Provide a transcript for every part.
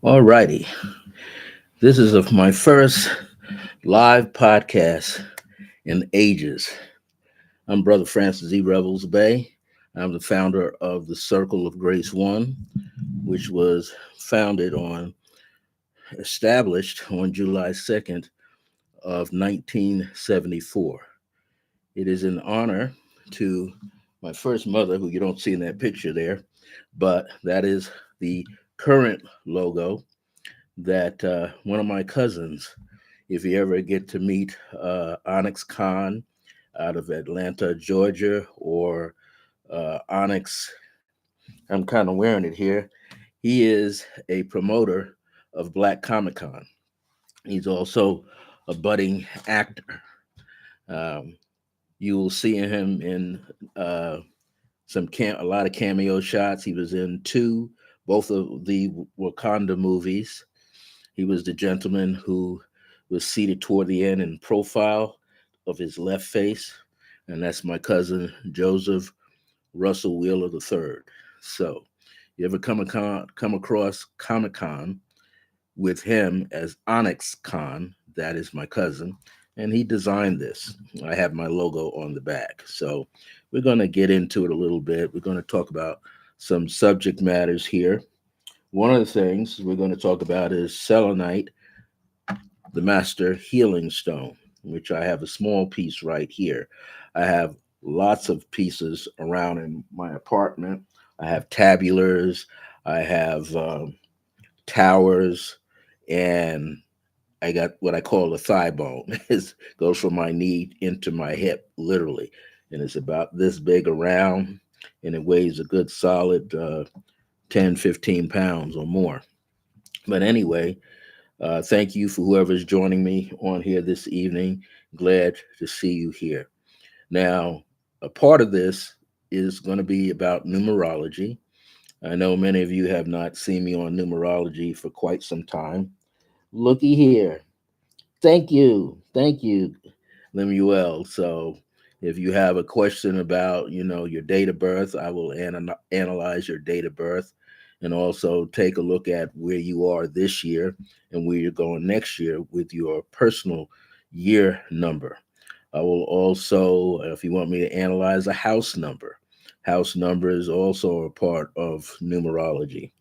All righty. This is of my first live podcast in ages. I'm Brother Francis E. Revels-Bey. I'm the founder of the Circle of Grace One, which was established on July 2nd of 1974. It is in honor to my first mother, who you don't see in that picture there, but that is the current logo that one of my cousins, if you ever get to meet Onyx Khan out of Atlanta, Georgia, or Onyx, I'm kind of wearing it here. He is a promoter of Black Comic Con. He's also a budding actor. Um, you will see him in uh, a lot of cameo shots. He was in both of the Wakanda movies. He was the gentleman who was seated toward the end in profile of his left face, and that's my cousin Joseph Russell Wheeler III. So, you ever come across Comic Con with him as Onyx Khan? That is my cousin, and he designed this. I have my logo on the back. So, we're going to get into it a little bit. We're going to talk about some subject matters here. One of the things we're going to talk about is selenite, the master healing stone, which I have a small piece right here. I have lots of pieces around in my apartment. I have tabulars, I have towers, and I got what I call the thigh bone. It goes from my knee into my hip, literally. And it's about this big around, and it weighs a good solid 10, 15 pounds or more. But anyway, thank you for whoever's joining me on here this evening. Glad to see you here. Now, a part of this is going to be about numerology. I know many of you have not seen me on numerology for quite some time. Looky here. Thank you. Thank you, Lemuel. So, if you have a question about, your date of birth, I will analyze your date of birth and also take a look at where you are this year and where you're going next year with your personal year number. I will also, if you want me to analyze a house number is also a part of numerology.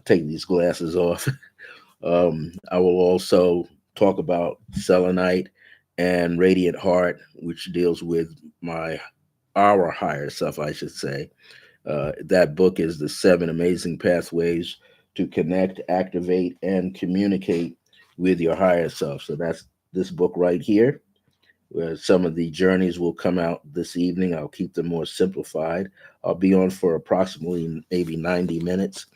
Take these glasses off. I will also talk about selenite and radiant heart, which deals with our higher self, I should say. That book is The Seven Amazing Pathways to Connect, Activate, and Communicate with Your Higher Self. So that's this book right here, where some of the journeys will come out this evening. I'll keep them more simplified. I'll be on for approximately maybe 90 minutes.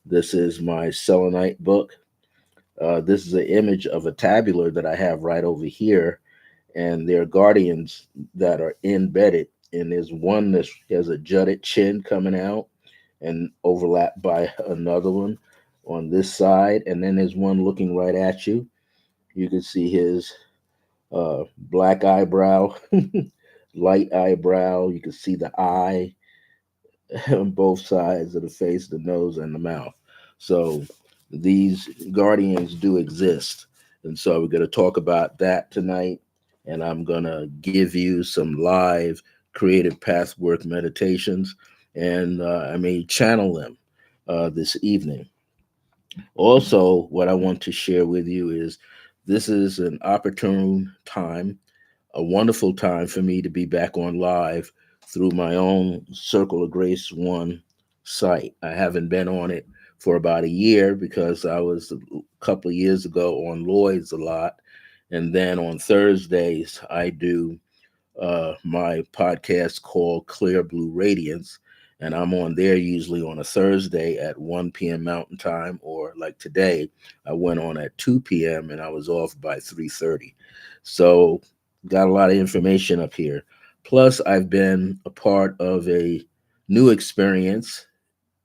This is my selenite book. This is an image of a tabular that I have right over here, and there are guardians that are embedded. And there's one that has a jutted chin coming out and overlapped by another one on this side. And then there's one looking right at you. You can see his black eyebrow, light eyebrow. You can see the eye on both sides of the face, the nose, and the mouth. So these guardians do exist. And so we're going to talk about that tonight. And I'm going to give you some live creative pathwork meditations. And I may channel them this evening. Also, what I want to share with you is this is an opportune time, a wonderful time for me to be back on live through my own Circle of Grace One site. I haven't been on it for about a year because I was a couple of years ago on Lloyd's a lot. And then on Thursdays, I do my podcast called Clear Blue Radiance. And I'm on there usually on a Thursday at 1 p.m. Mountain Time, or like today, I went on at 2 p.m. and I was off by 3:30. So got a lot of information up here. Plus, I've been a part of a new experience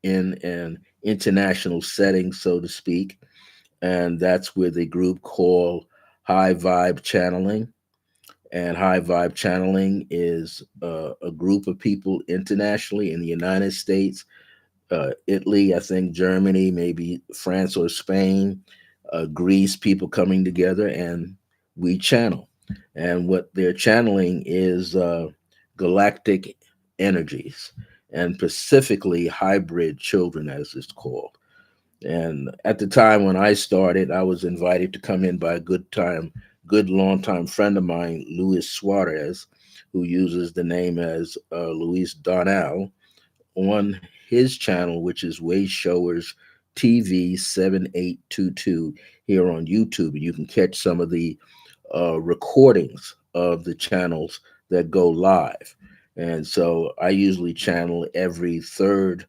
in an international setting, so to speak, and that's with a group called High Vibe Channeling. And High Vibe Channeling is a group of people internationally in the United States Italy, I think Germany, maybe France or Spain, Greece, people coming together, and we channel. And what they're channeling is galactic energies, and specifically hybrid children, as it's called. And at the time when I started, I was invited to come in by a good longtime friend of mine, Luis Suarez, who uses the name as Luis Donnell on his channel, which is Way Showers TV 7822 here on YouTube. And you can catch some of the recordings of the channels that go live. And so I usually channel every third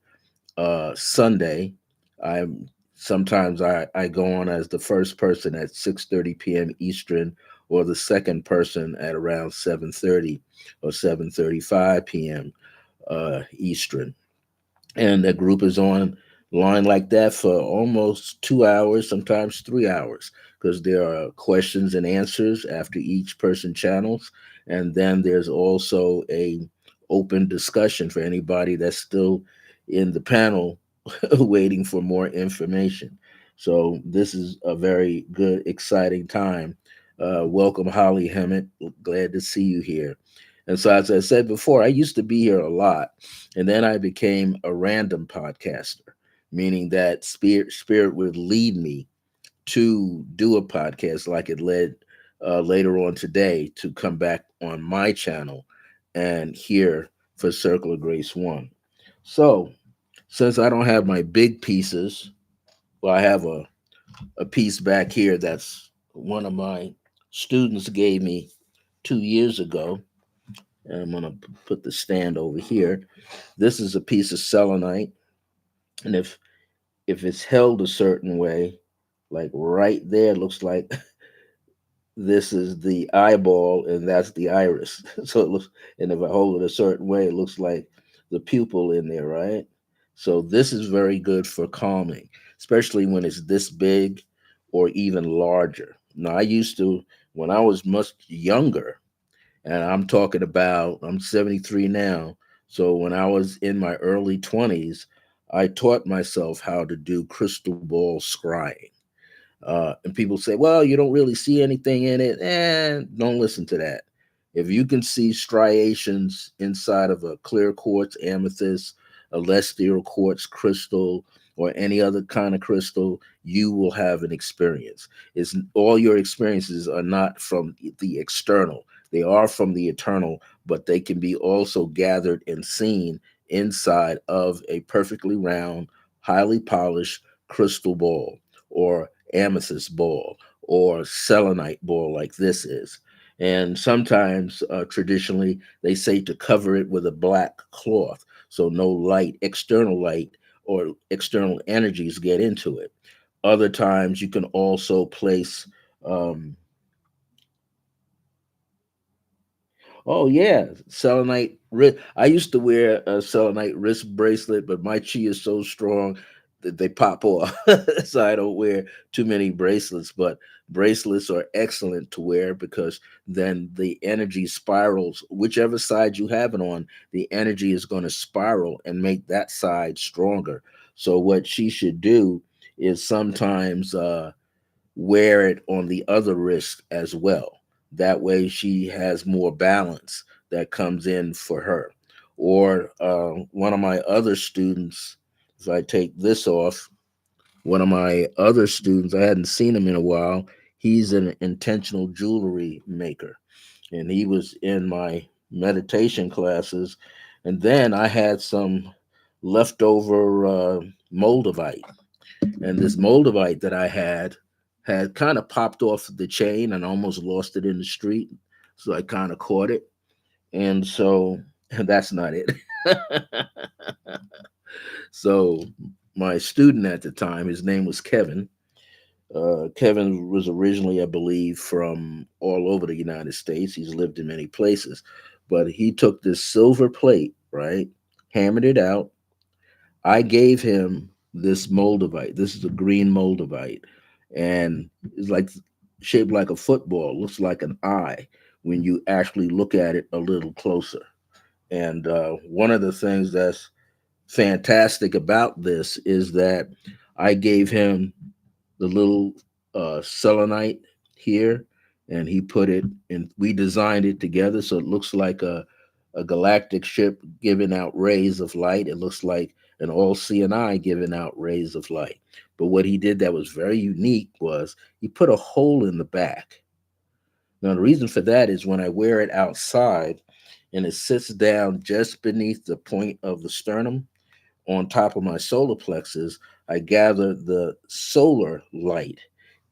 Sunday. I'm sometimes I go on as the first person at 6:30 p.m. Eastern, or the second person at around 7:30 or 7:35 p.m. Eastern, and the group is on line like that for almost 2 hours, sometimes 3 hours, because there are questions and answers after each person channels, and then there's also a open discussion for anybody that's still in the panel waiting for more information. So this is a very good, exciting time. Welcome, Holly Hemmett. Glad to see you here. And so, as I said before, I used to be here a lot, and then I became a random podcaster, meaning that spirit would lead me to do a podcast, like it led later on today to come back on my channel and here for Circle of Grace One. So, since I don't have my big pieces, well, I have a piece back here that's one of my students gave me 2 years ago. And I'm going to put the stand over here. This is a piece of selenite. And if it's held a certain way, like right there, looks like this is the eyeball and that's the iris. So it looks, and if I hold it a certain way, it looks like the pupil in there, right? So this is very good for calming, especially when it's this big or even larger. Now, I used to, when I was much younger, and I'm talking about, I'm 73 now. So when I was in my early 20s, I taught myself how to do crystal ball scrying. And people say, well, you don't really see anything in it. And don't listen to that. If you can see striations inside of a clear quartz, amethyst, a celestial quartz crystal, or any other kind of crystal, you will have an experience. It's all your experiences are not from the external. They are from the eternal, but they can be also gathered and seen inside of a perfectly round, highly polished crystal ball, or amethyst ball, or selenite ball like this is. And sometimes, traditionally, they say to cover it with a black cloth so no light or external energies get into it. Other times, you can also place oh yeah, selenite wrist. I used to wear a selenite wrist bracelet, but my chi is so strong that they pop off. So I don't wear too many bracelets. But bracelets are excellent to wear because then the energy spirals. Whichever side you have it on, the energy is going to spiral and make that side stronger. So what she should do is sometimes wear it on the other wrist as well. That way, she has more balance that comes in for her. Or one of my other students, if I take this off, one of my other students, I hadn't seen him in a while. He's an intentional jewelry maker, and he was in my meditation classes. And then I had some leftover moldavite, and this moldavite that I had kind of popped off the chain and almost lost it in the street. So I kind of caught it. And so that's not it. So my student at the time, his name was Kevin. Kevin was originally, I believe, from all over the United States. He's lived in many places. But he took this silver plate, right? Hammered it out. I gave him this moldavite. This is a green moldavite, and it's like shaped like a football. Looks like an eye when you actually look at it a little closer. And one of the things that's fantastic about this is that I gave him the little selenite here, and he put it in. We designed it together so it looks like a galactic ship giving out rays of light. It looks like an all seeing eye giving out rays of light. But what he did that was very unique was he put a hole in the back. Now, the reason for that is when I wear it outside and it sits down just beneath the point of the sternum on top of my solar plexus, I gather the solar light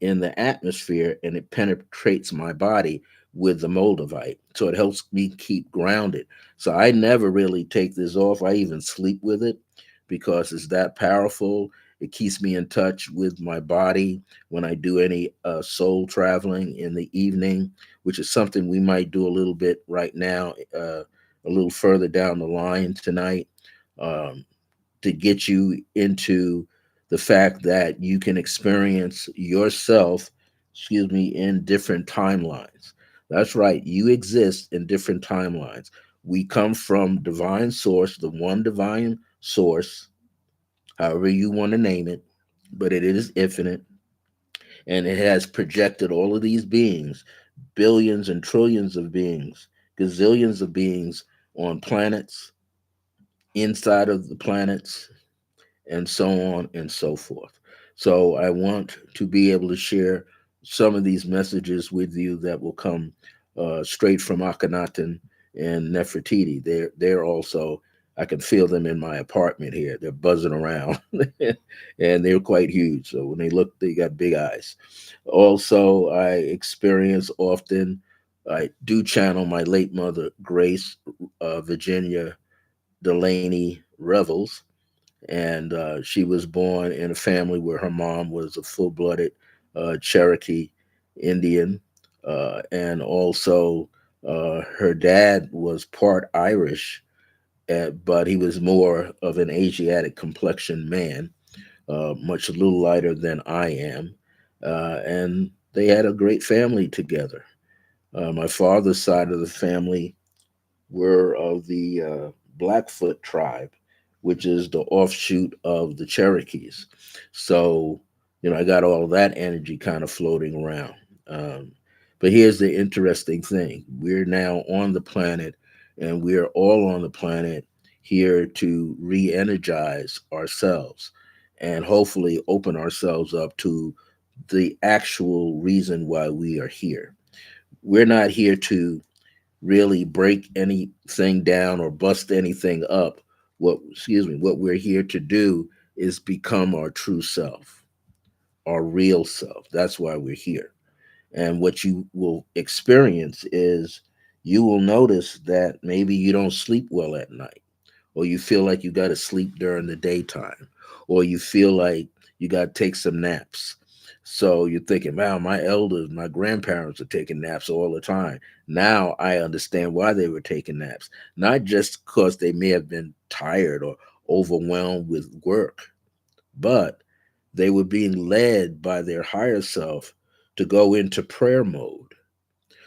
in the atmosphere and it penetrates my body with the Moldavite. So it helps me keep grounded. So I never really take this off. I even sleep with it because it's that powerful. It keeps me in touch with my body when I do any soul traveling in the evening, which is something we might do a little bit right now, a little further down the line tonight. Um, to get you into the fact that you can experience yourself, excuse me, in different timelines. That's right, you exist in different timelines. We come from divine source, the one divine source, however you want to name it, but it is infinite, and it has projected all of these beings, billions and trillions of beings, gazillions of beings on planets, inside of the planets, and so on and so forth. So I want to be able to share some of these messages with you that will come straight from Ahkenaten and Nefertiti. They're also, I can feel them in my apartment here. They're buzzing around and they're quite huge. So when they look, they got big eyes. Also, I experience often, I do channel my late mother, Grace Virginia Delaney Revels, and she was born in a family where her mom was a full-blooded Cherokee Indian, and also her dad was part Irish, but he was more of an Asiatic complexion man, much a little lighter than I am, and they had a great family together. My father's side of the family were of the Blackfoot tribe, which is the offshoot of the Cherokees. So, I got all of that energy kind of floating around. Um, but here's the interesting thing: we're now on the planet, and we're all on the planet here to re energize ourselves and hopefully open ourselves up to the actual reason why we are here. We're not here to really break anything down or bust anything up. What we're here to do is become our true self, our real self. That's why we're here. And what you will experience is you will notice that maybe you don't sleep well at night, or you feel like you got to sleep during the daytime, or you feel like you got to take some naps. So you're thinking, wow, my elders, my grandparents are taking naps all the time. Now I understand why they were taking naps, not just because they may have been tired or overwhelmed with work, but they were being led by their higher self to go into prayer mode.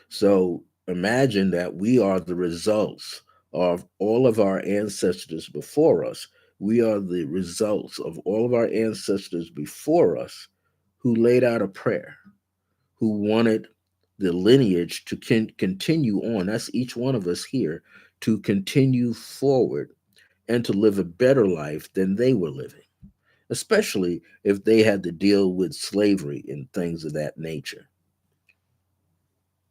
So imagine that we are the results of all of our ancestors before us. We are the results of all of our ancestors before us who laid out a prayer, who wanted the lineage to continue on. That's each one of us here to continue forward and to live a better life than they were living, especially if they had to deal with slavery and things of that nature.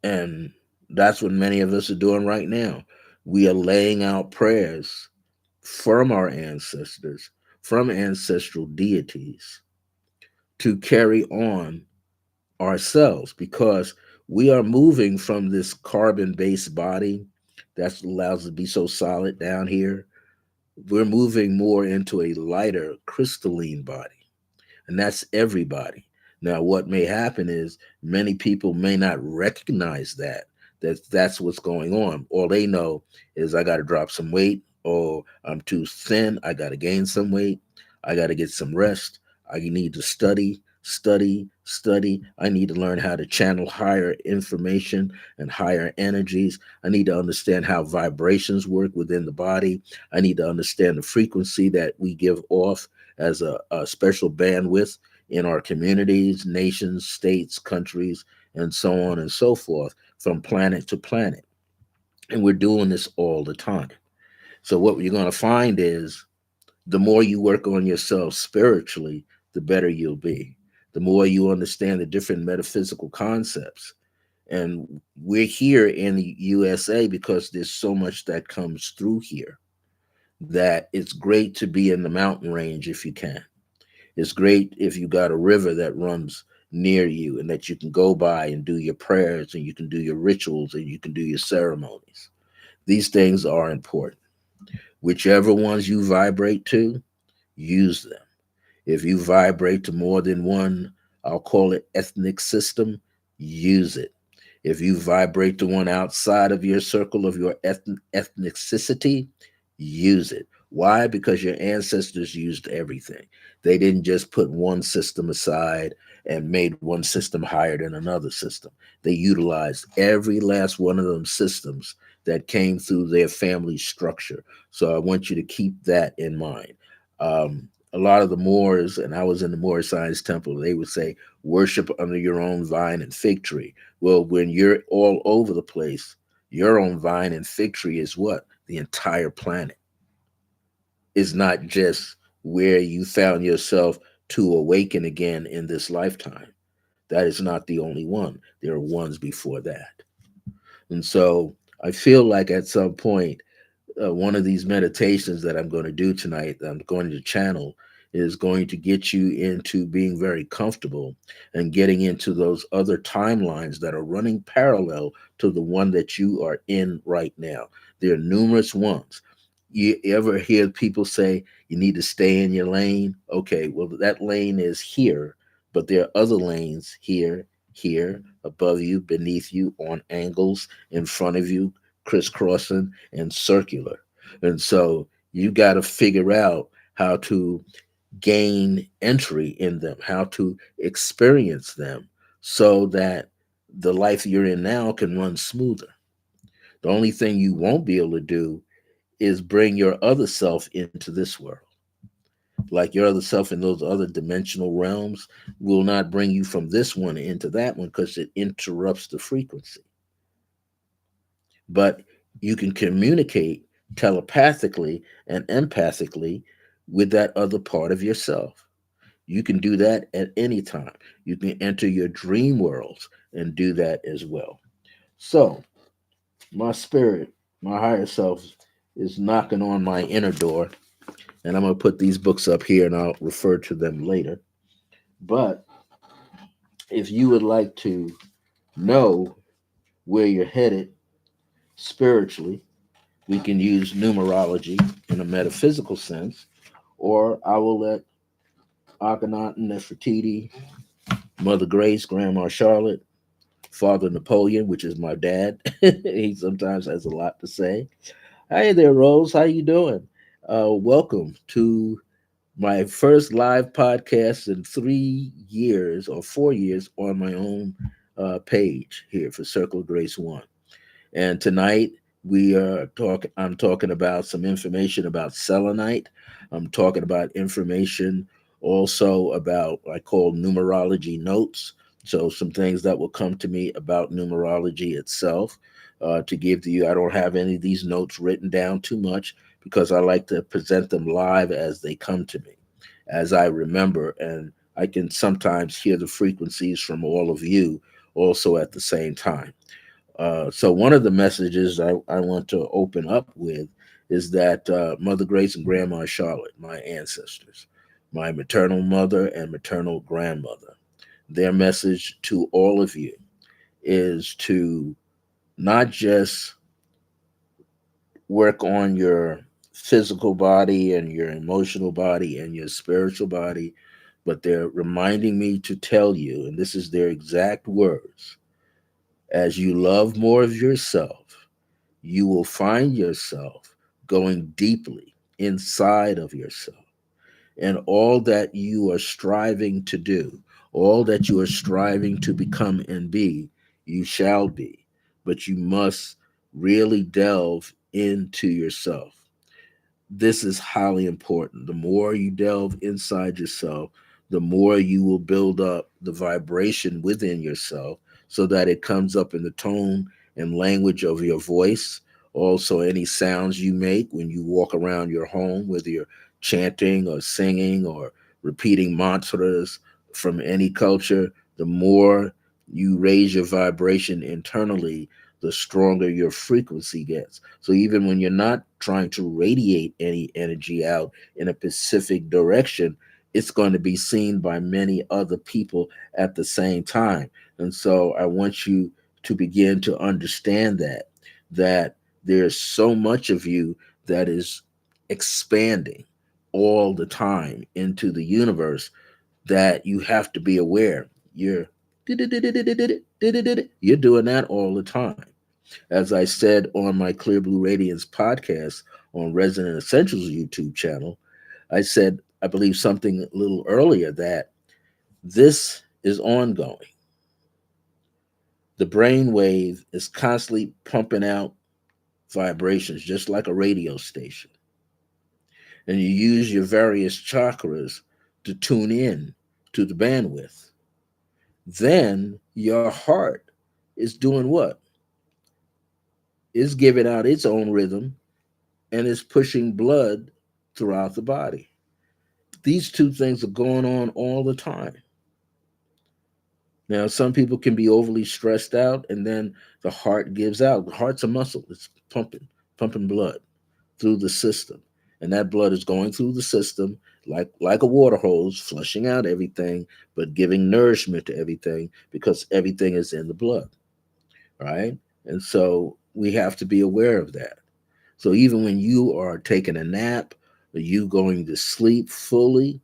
And that's what many of us are doing right now. We are laying out prayers from our ancestors, from ancestral deities, to carry on ourselves because we are moving from this carbon based body that allows us to be so solid down here. We're moving more into a lighter crystalline body, and that's everybody. Now, what may happen is many people may not recognize that that's what's going on. All they know is I got to drop some weight, or I'm too thin, I got to gain some weight, I got to get some rest, I need to study, study, study. I need to learn how to channel higher information and higher energies. I need to understand how vibrations work within the body. I need to understand the frequency that we give off as a special bandwidth in our communities, nations, states, countries, and so on and so forth, from planet to planet. And we're doing this all the time. So, what you're going to find is the more you work on yourself spiritually, the better you'll be. The more you understand the different metaphysical concepts. And we're here in the USA because there's so much that comes through here that it's great to be in the mountain range if you can. It's great if you got a river that runs near you and that you can go by and do your prayers and you can do your rituals and you can do your ceremonies. These things are important. Whichever ones you vibrate to, use them. If you vibrate to more than one, I'll call it ethnic system, use it. If you vibrate to one outside of your circle of your ethnicity, use it. Why? Because your ancestors used everything. They didn't just put one system aside and made one system higher than another system. They utilized every last one of them systems that came through their family structure. So I want you to keep that in mind. A lot of the Moors, and I was in the Moor Science Temple, they would say, worship under your own vine and fig tree. Well, when you're all over the place, your own vine and fig tree is what? The entire planet. Is not just where you found yourself to awaken again in this lifetime. That is not the only one. There are ones before that. And so I feel like at some point, one of these meditations that I'm going to do tonight, that I'm going to channel, is going to get you into being very comfortable and getting into those other timelines that are running parallel to the one that you are in right now. There are numerous ones. You ever hear people say you need to stay in your lane? Okay, well, that lane is here, but there are other lanes here, here, above you, beneath you, on angles, in front of you, crisscrossing and circular. And so you got to figure out how to gain entry in them, how to experience them so that the life you're in now can run smoother. The only thing you won't be able to do is bring your other self into this world. Like your other self in those other dimensional realms will not bring you from this one into that one because it interrupts the frequency. But you can communicate telepathically and empathically with that other part of yourself. You can do that at any time. You can enter your dream worlds and do that as well. So, my spirit, my higher self, is knocking on my inner door, and I'm going to put these books up here and I'll refer to them later. But if you would like to know where you're headed spiritually, we can use numerology in a metaphysical sense, or I will let Ahkenaten Nefertiti, Mother Grace, Grandma Charlotte, Father Napoleon, which is my dad. He sometimes has a lot to say. Hey there, Rose. How you doing? Welcome to my first live podcast in 3 years or 4 years on my own page here for Circle of Grace One. And tonight I'm talking about some information about selenite. I'm talking about information also about I call numerology notes. So some things that will come to me about numerology itself to give to you. I don't have any of these notes written down too much because I like to present them live as they come to me, as I remember, and I can sometimes hear the frequencies from all of you also at the same time. So one of the messages I want to open up with is that Mother Grace and Grandma Charlotte, my ancestors, my maternal mother and maternal grandmother, their message to all of you is to not just work on your physical body and your emotional body and your spiritual body, but they're reminding me to tell you, and this is their exact words, as you love more of yourself, you will find yourself going deeply inside of yourself. And all that you are striving to do, All that you are striving to become and be, you shall be. But you must really delve into yourself. This is highly important. The more you delve inside yourself, the more you will build up the vibration within yourself so that it comes up in the tone and language of your voice. Also, any sounds you make when you walk around your home, whether you're chanting or singing or repeating mantras from any culture, the more you raise your vibration internally, the stronger your frequency gets. So even when you're not trying to radiate any energy out in a specific direction, it's going to be seen by many other people at the same time. And so I want you to begin to understand that there's so much of you that is expanding all the time into the universe that you have to be aware. You're doing that all the time. As I said on my Clear Blue Radiance podcast on Resident Essentials YouTube channel, I said, I believe something a little earlier, that this is ongoing. The brain wave is constantly pumping out vibrations, just like a radio station. And you use your various chakras to tune in to the bandwidth. Then your heart is doing what? It's giving out its own rhythm and is pushing blood throughout the body. These two things are going on all the time. Now, some people can be overly stressed out, and then the heart gives out. The heart's a muscle; it's pumping blood through the system, and that blood is going through the system like a water hose, flushing out everything, but giving nourishment to everything because everything is in the blood, right? And so we have to be aware of that. So even when you are taking a nap, or you going to sleep fully,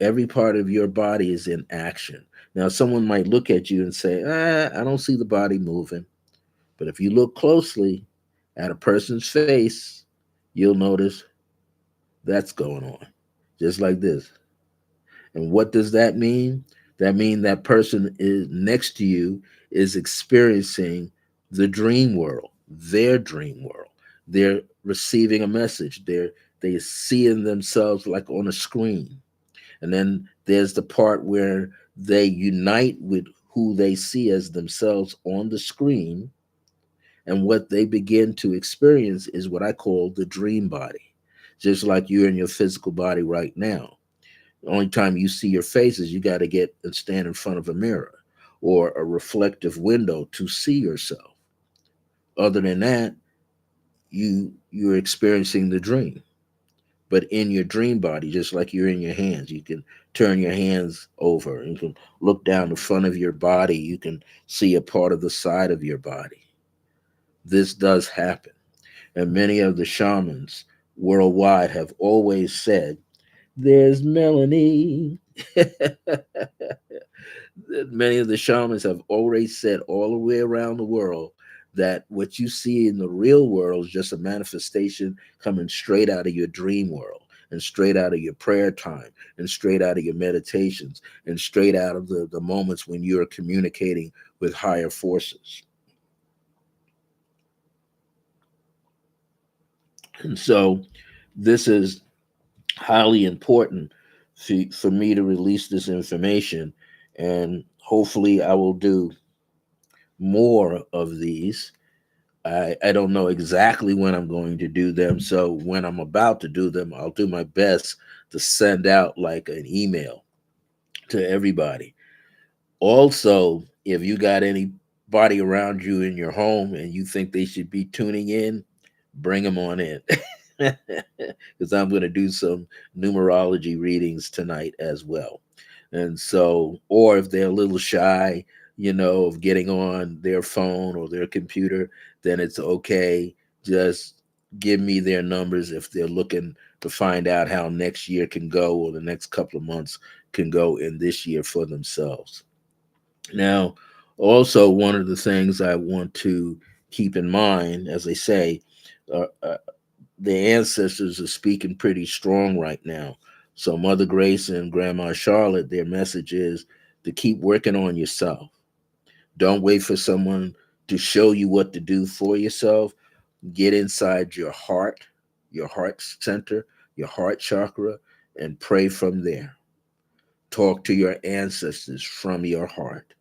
every part of your body is in action. Now, someone might look at you and say, I don't see the body moving. But if you look closely at a person's face, you'll notice that's going on, just like this. And what does that mean? That means that person is next to you is experiencing the dream world, their dream world. They're receiving a message. They're seeing themselves like on a screen. And then there's the part where they unite with who they see as themselves on the screen. And what they begin to experience is what I call the dream body, just like you're in your physical body right now. The only time you see your face is you got to get and stand in front of a mirror or a reflective window to see yourself. Other than that, you're experiencing the dream, but in your dream body, just like you're in your hands. You can turn your hands over. You can look down the front of your body. You can see a part of the side of your body. This does happen. And many of the shamans worldwide have always said, there's Melanie. Many of the shamans have already said all the way around the world that what you see in the real world is just a manifestation coming straight out of your dream world and straight out of your prayer time and straight out of your meditations and straight out of the moments when you're communicating with higher forces. And so this is highly important for me to release this information, and hopefully I will do more of these. I don't know exactly when I'm going to do them. So when I'm about to do them, I'll do my best to send out like an email to everybody. Also, if you got anybody around you in your home and you think they should be tuning in, bring them on in. Because I'm going to do some numerology readings tonight as well. And so, or if they're a little shy, of getting on their phone or their computer, then it's okay. Just give me their numbers if they're looking to find out how next year can go or the next couple of months can go in this year for themselves. Now, also, one of the things I want to keep in mind, as I say, uh, uh, the ancestors are speaking pretty strong right now. So Mother Grace and Grandma Charlotte, their message is to keep working on yourself. Don't wait for someone to show you what to do for yourself. Get inside your heart center, your heart chakra, and pray from there. Talk to your ancestors from your heart,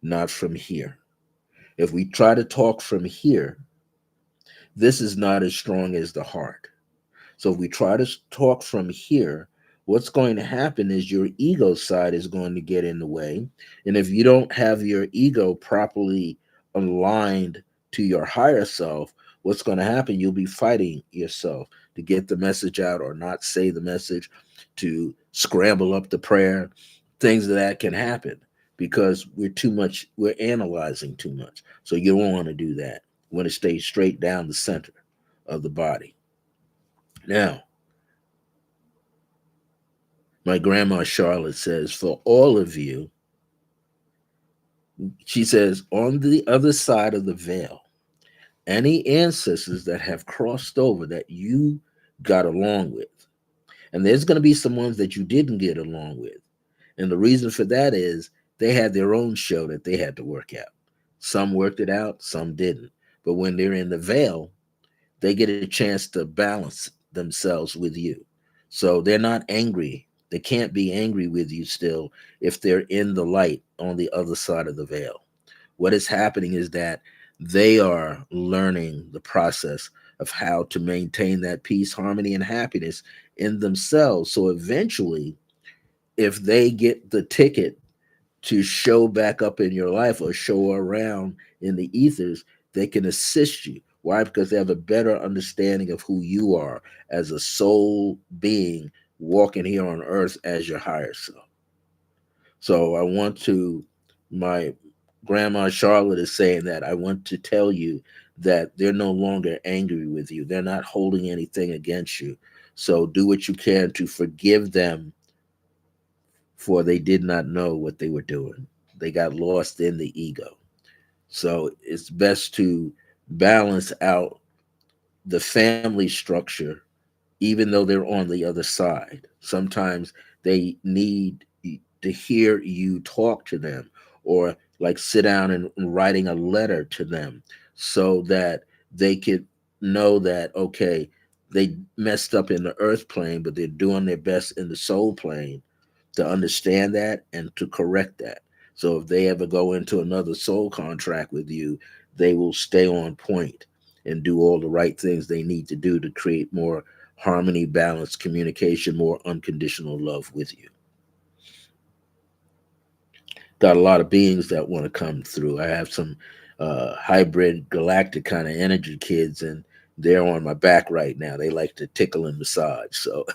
not from here. If we try to talk from here, this is not as strong as the heart. So if we try to talk from here, what's going to happen is your ego side is going to get in the way. And if you don't have your ego properly aligned to your higher self, what's going to happen? You'll be fighting yourself to get the message out or not say the message, to scramble up the prayer. Things of that can happen because we're analyzing too much. So you don't want to do that. You want to stay straight down the center of the body. Now, my grandma Charlotte says, for all of you, she says, on the other side of the veil, any ancestors that have crossed over that you got along with, and there's going to be some ones that you didn't get along with. And the reason for that is they had their own show that they had to work out. Some worked it out, some didn't. But when they're in the veil, they get a chance to balance themselves with you. So they're not angry. They can't be angry with you still if they're in the light on the other side of the veil. What is happening is that they are learning the process of how to maintain that peace, harmony, and happiness in themselves. So eventually, if they get the ticket to show back up in your life or show around in the ethers, they can assist you. Why? Because they have a better understanding of who you are as a soul being walking here on earth as your higher self. So I want to, my grandma Charlotte is saying that I want to tell you that they're no longer angry with you. They're not holding anything against you. So do what you can to forgive them, for they did not know what they were doing. They got lost in the ego. So it's best to balance out the family structure, even though they're on the other side. Sometimes they need to hear you talk to them, or like sit down and writing a letter to them so that they could know that, okay, they messed up in the earth plane, but they're doing their best in the soul plane to understand that and to correct that. So if they ever go into another soul contract with you, they will stay on point and do all the right things they need to do to create more harmony, balance, communication, more unconditional love with you. Got a lot of beings that want to come through. I have some hybrid galactic kind of energy kids, and they're on my back right now. They like to tickle and massage. So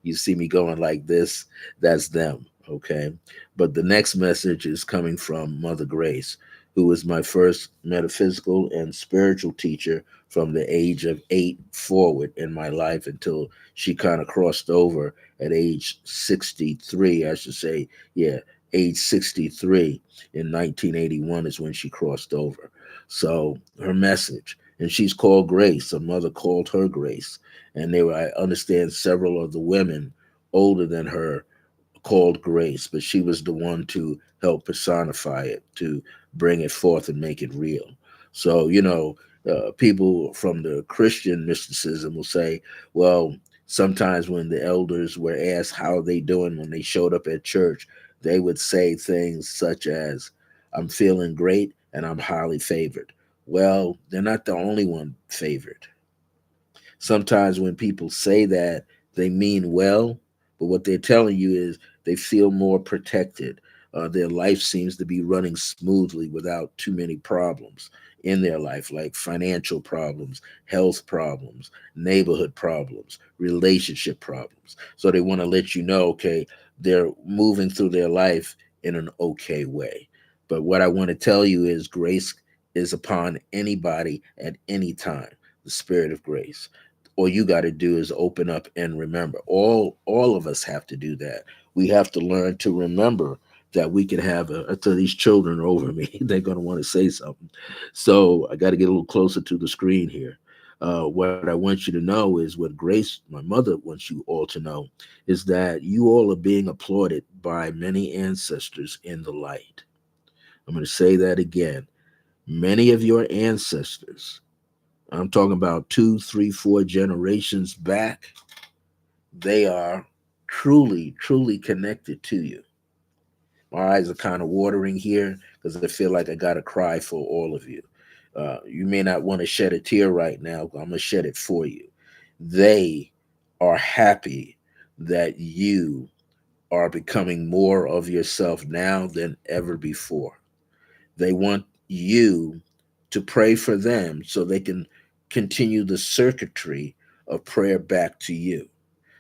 you see me going like this, that's them. Okay. But the next message is coming from Mother Grace, who was my first metaphysical and spiritual teacher from the age of 8 forward in my life until she kind of crossed over at age 63, I should say. Yeah, age 63 in 1981 is when she crossed over. So her message, and she's called Grace. Her mother called her Grace. And they were, I understand, several of the women older than her called Grace, but she was the one to help personify it, to bring it forth and make it real. So, people from the Christian mysticism will say, well, sometimes when the elders were asked how they doing when they showed up at church, they would say things such as, I'm feeling great and I'm highly favored. Well, they're not the only one favored. Sometimes when people say that, they mean well, but what they're telling you is they feel more protected. Their life seems to be running smoothly without too many problems in their life, like financial problems, health problems, neighborhood problems, relationship problems. So they want to let you know, okay, they're moving through their life in an okay way. But what I want to tell you is grace is upon anybody at any time, the spirit of grace. All you got to do is open up and remember. All of us have to do that. We have to learn to remember that we can have so these children are over me. They're going to want to say something. So I got to get a little closer to the screen here. What I want you to know is what Grace, my mother, wants you all to know is that you all are being applauded by many ancestors in the light. I'm going to say that again. Many of your ancestors, I'm talking about two, three, four generations back, they are truly, truly connected to you. My eyes are kind of watering here because I feel like I got to cry for all of you. You may not want to shed a tear right now. I'm going to shed it for you. They are happy that you are becoming more of yourself now than ever before. They want you to pray for them so they can continue the circuitry of prayer back to you.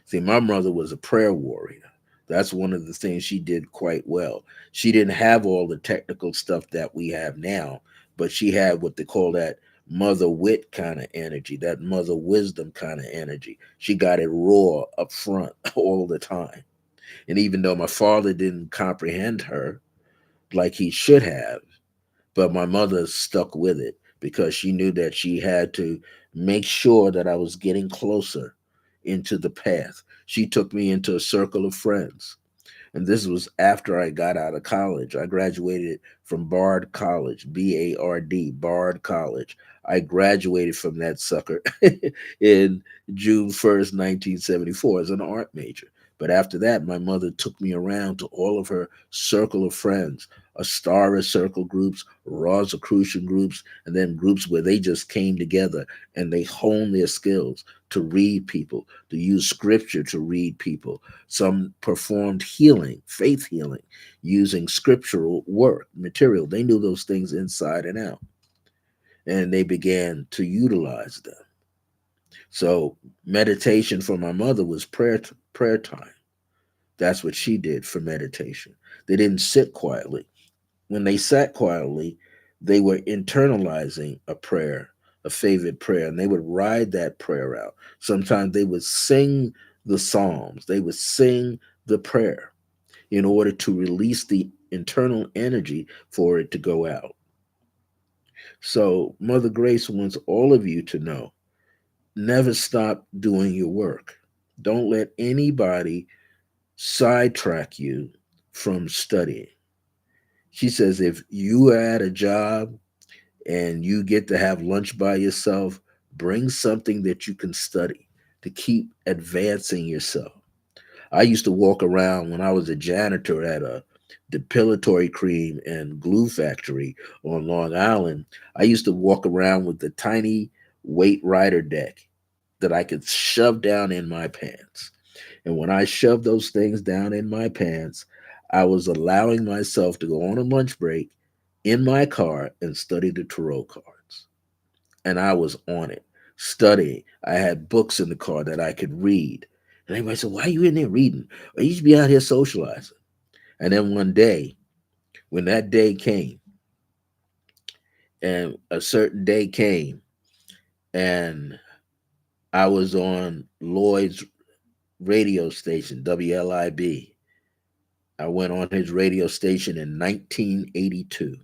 See, my mother was a prayer warrior. That's one of the things she did quite well. She didn't have all the technical stuff that we have now, but she had what they call that mother wit kind of energy, that mother wisdom kind of energy. She got it raw up front all the time. And even though my father didn't comprehend her like he should have, but my mother stuck with it because she knew that she had to make sure that I was getting closer into the path. She took me into a circle of friends. And this was after I got out of college. I graduated from Bard College, Bard, Bard College. I graduated from that sucker in June 1st, 1974, as an art major. But after that, my mother took me around to all of her circle of friends, Astara circle groups, Rosicrucian groups, and then groups where they just came together and they honed their skills to read people, to use scripture to read people. Some performed healing, faith healing, using scriptural work, material. They knew those things inside and out, and they began to utilize them. So, meditation for my mother was prayer time. That's what she did for meditation. They didn't sit quietly. When they sat quietly, they were internalizing a prayer, a favorite prayer, and they would ride that prayer out. Sometimes they would sing the Psalms, they would sing the prayer in order to release the internal energy for it to go out. So, Mother Grace wants all of you to know never stop doing your work. Don't let anybody sidetrack you from studying. She says if you are at a job and you get to have lunch by yourself, bring something that you can study to keep advancing yourself. I used to walk around when I was a janitor at a depilatory cream and glue factory on Long Island. I used to walk around with the tiny weight rider deck that I could shove down in my pants. And when I shoved those things down in my pants, I was allowing myself to go on a lunch break in my car and study the tarot cards. And I was on it, studying. I had books in the car that I could read. And everybody said, "Why are you in there reading? Or you should be out here socializing." And then one day, when that day came, and a certain day came, and I was on Lloyd's radio station, WLIB. I went on his radio station in 1982.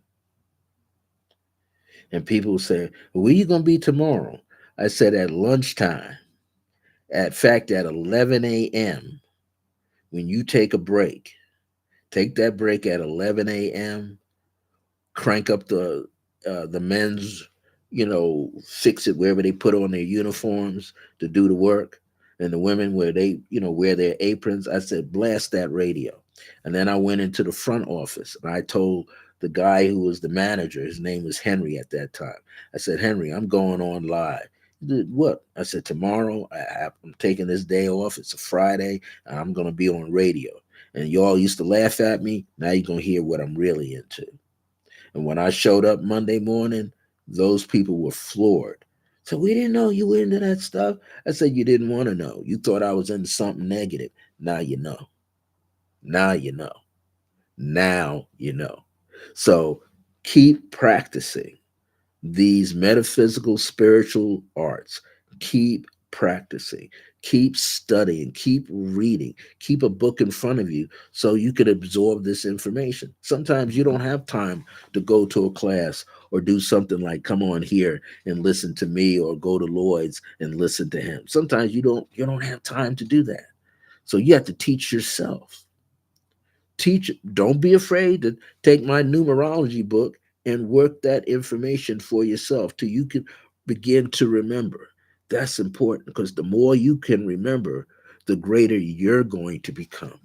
And people say, "Where you going to be tomorrow?" I said, "At lunchtime. At fact, at 11 a.m., when you take a break, take that break at 11 a.m., crank up the men's, fix it wherever they put on their uniforms to do the work, and the women where they, wear their aprons." I said, "Blast that radio." And then I went into the front office and I told the guy who was the manager, his name was Henry at that time. I said, "Henry, I'm going on live." He said, "What?" I said, "Tomorrow I'm taking this day off. It's a Friday and I'm going to be on radio. And y'all used to laugh at me. Now you're going to hear what I'm really into." And when I showed up Monday morning, those people were floored. So, "We didn't know you were into that stuff." I said, "You didn't want to know. You thought I was into something negative. Now you know. Now you know. Now you know." So keep practicing these metaphysical, spiritual arts. Keep practicing. Keep studying, keep reading, keep a book in front of you so you can absorb this information. Sometimes you don't have time to go to a class or do something like come on here and listen to me or go to Lloyd's and listen to him. Sometimes you don't have time to do that. So you have to teach yourself. Teach, don't be afraid to take my numerology book and work that information for yourself till you can begin to remember. That's important because the more you can remember, the greater you're going to become.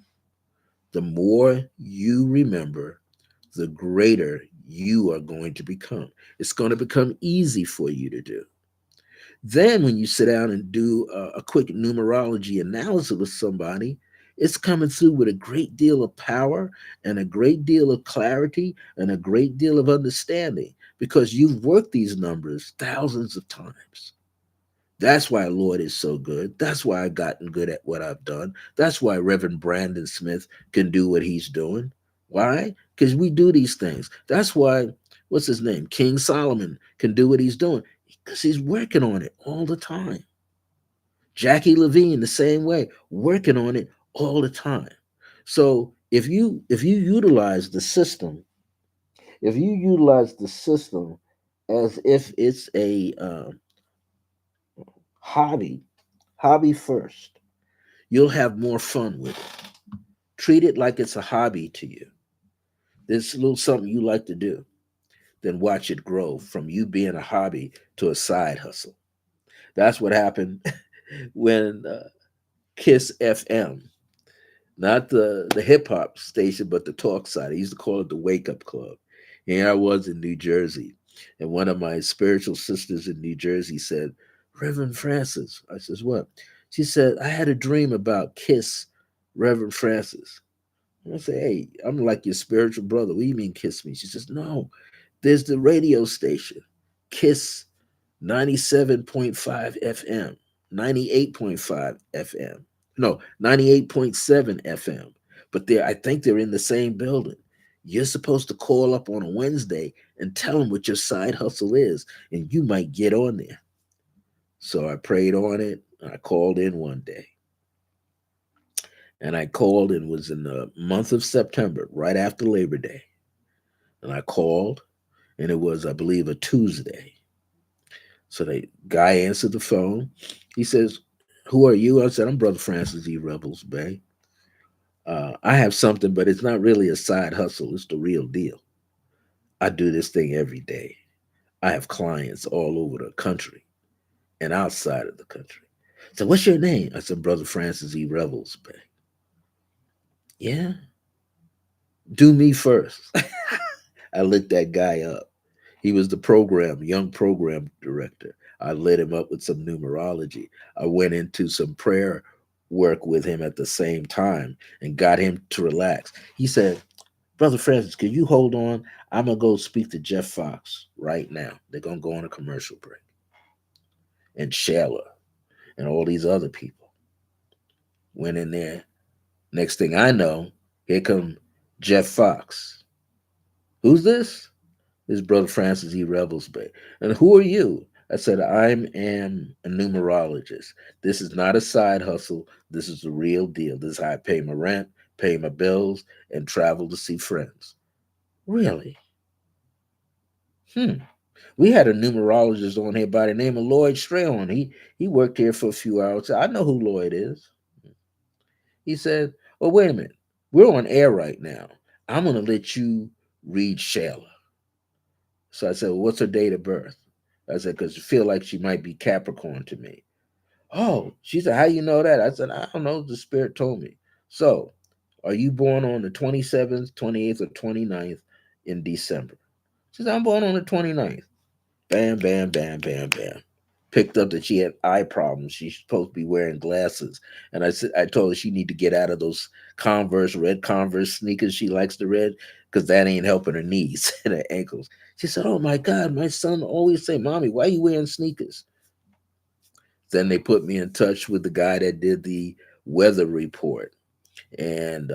The more you remember, the greater you are going to become. It's going to become easy for you to do. Then, when you sit down and do a quick numerology analysis with somebody, it's coming through with a great deal of power and a great deal of clarity and a great deal of understanding because you've worked these numbers thousands of times. That's why Lord is so good. That's why I've gotten good at what I've done. That's why Reverend Brandon Smith can do what he's doing. Why? Because we do these things. That's why, what's his name? King Solomon can do what he's doing because he's working on it all the time. Jackie Levine, the same way, working on it all the time. So if you utilize the system, if you utilize the system as if it's a hobby, hobby first, you'll have more fun with it. Treat it like it's a hobby to you. This little something you like to do. Then watch it grow from you being a hobby to a side hustle. That's what happened when Kiss FM, not the hip hop station, but the talk side. I used to call it the Wake Up Club. And here I was in New Jersey, and one of my spiritual sisters in New Jersey said, "Reverend Francis." I says, "What?" She said, "I had a dream about Kiss, Reverend Francis." And I say, "Hey, I'm like your spiritual brother. What do you mean kiss me?" She says, "No, there's the radio station, Kiss 97.5 FM, 98.5 FM. No, 98.7 FM. But I think they're in the same building. You're supposed to call up on a Wednesday and tell them what your side hustle is, and you might get on there." So I prayed on it. I called in one day. And I called and was in the month of September, right after Labor Day. And I called, and it was, I believe, a Tuesday. So the guy answered the phone. He says, "Who are you?" I said, "I'm Brother Francis E. Revels-Bey. I have something, but it's not really a side hustle. It's the real deal. I do this thing every day. I have clients all over the country and outside of the country." So, "What's your name?" I said, "Brother Francis E. Revels-Bey." "Yeah, do me first." I looked that guy up. He was the young program director. I lit him up with some numerology. I went into some prayer work with him at the same time and got him to relax. He said, "Brother Francis, can you hold on? I'm going to go speak to Jeff Fox right now. They're going to go on a commercial break." And Shayla and all these other people went in there. Next thing I know, here come Jeff Fox. "Who's this?" "His brother Francis E. Revels-Bey." "And who are you?" I said, "I am a numerologist. This is not a side hustle. This is the real deal. This is how I pay my rent, pay my bills, and travel to see friends." "Really? Hmm." We had a numerologist on here by the name of Lloyd Strahan. He worked here for a few hours. I know who Lloyd is. He said, "Well, wait a minute. We're on air right now. I'm going to let you read Shayla." So I said, "Well, what's her date of birth?" I said, "Because I feel like she might be Capricorn to me." "Oh," she said, "how you know that?" I said, "I don't know. The spirit told me." "So, are you born on the 27th, 28th, or 29th in December?" She said, "I'm born on the 29th. Bam, bam, bam, bam, bam. Picked up that she had eye problems. She's supposed to be wearing glasses. And I told her she need to get out of those red Converse sneakers she likes to red, because that ain't helping her knees and her ankles. She said, "Oh my God, my son always say, 'Mommy, why are you wearing sneakers?'" Then they put me in touch with the guy that did the weather report. And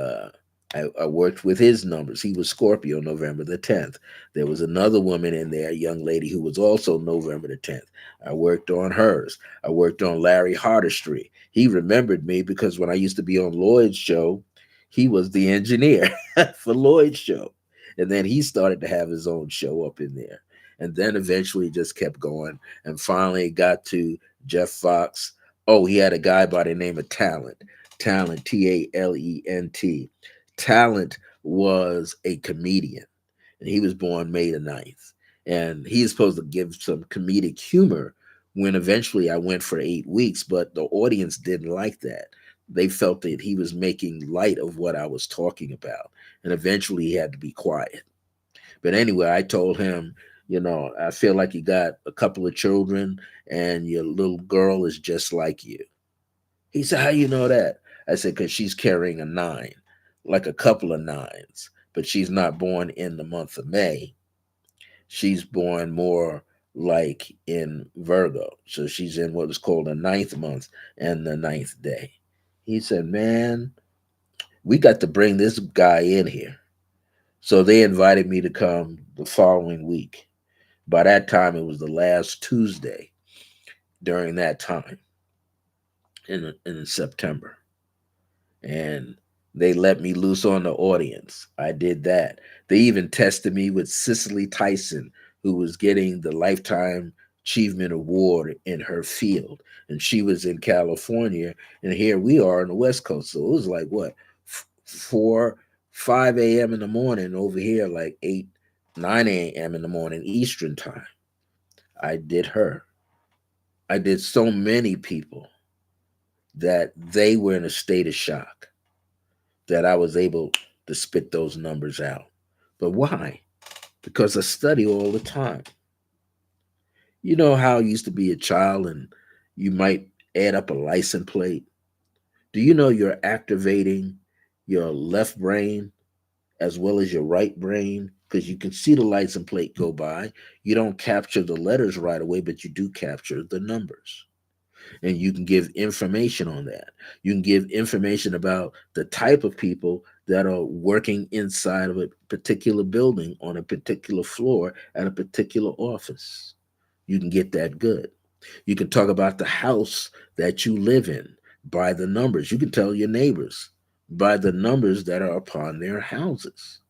I worked with his numbers. He was Scorpio, November the 10th. There was another woman in there, a young lady who was also November the 10th. I worked on hers. I worked on Larry Hardestry. He remembered me because when I used to be on Lloyd's show, he was the engineer for Lloyd's show. And then he started to have his own show up in there. And then eventually just kept going and finally got to Jeff Fox. Oh, he had a guy by the name of Talent. Talent, Talent. Talent was a comedian, and he was born May the 9th. And he is supposed to give some comedic humor when eventually I went for 8 weeks, but the audience didn't like that. They felt that he was making light of what I was talking about. And eventually he had to be quiet. But anyway, I told him, I feel like you got a couple of children and your little girl is just like you. He said, how you know that? I said, because she's carrying a nine, like a couple of nines, but she's not born in the month of May. She's born more like in Virgo. So she's in what is called the ninth month and the ninth day. He said, man, we got to bring this guy in here. So they invited me to come the following week. By that time, it was the last Tuesday during that time in September. And they let me loose on the audience. I did that. They even tested me with Cicely Tyson, who was getting the Lifetime Achievement Award in her field. And she was in California. And here we are on the West Coast. So it was like what? 4, 5 a.m. in the morning over here, like 8, 9 a.m. in the morning, Eastern time. I did her. I did so many people that they were in a state of shock that I was able to spit those numbers out. But why? Because I study all the time. You know how I used to be a child and you might add up a license plate? Do you know you're activating your left brain as well as your right brain? Because you can see the license plate go by. You don't capture the letters right away, but you do capture the numbers. And you can give information on that. You can give information about the type of people that are working inside of a particular building on a particular floor at a particular office. You can get that good. You can talk about the house that you live in by the numbers. You can tell your neighbors by the numbers that are upon their houses.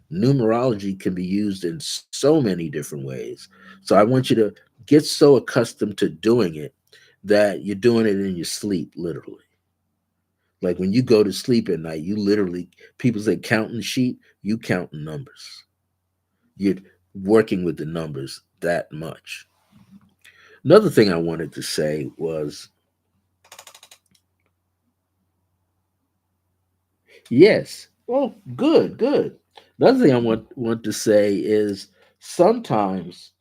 Numerology can be used in so many different ways. So I want you to get so accustomed to doing it that you're doing it in your sleep, literally. Like when you go to sleep at night, you literally, people say counting sheep, you counting numbers. You're working with the numbers that much. Another thing I wanted to say was yes. Well, good, good. Another thing I want to say is sometimes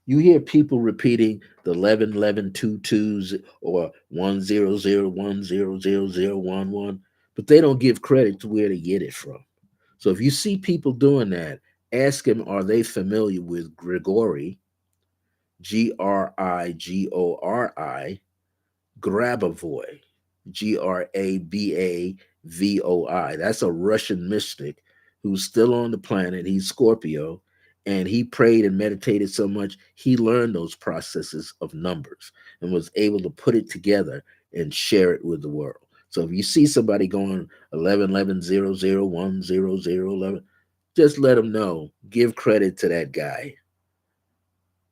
you hear people repeating the 11 11 2 twos or 100 100 but they don't give credit to where they get it from. So if you see people doing that, ask them, are they familiar with Grigori, Grigori, Grabovoi, Grabavoi? That's a Russian mystic who's still on the planet. He's Scorpio. And he prayed and meditated so much, he learned those processes of numbers and was able to put it together and share it with the world. So if you see somebody going 11 11 00 100 11, just let them know. Give credit to that guy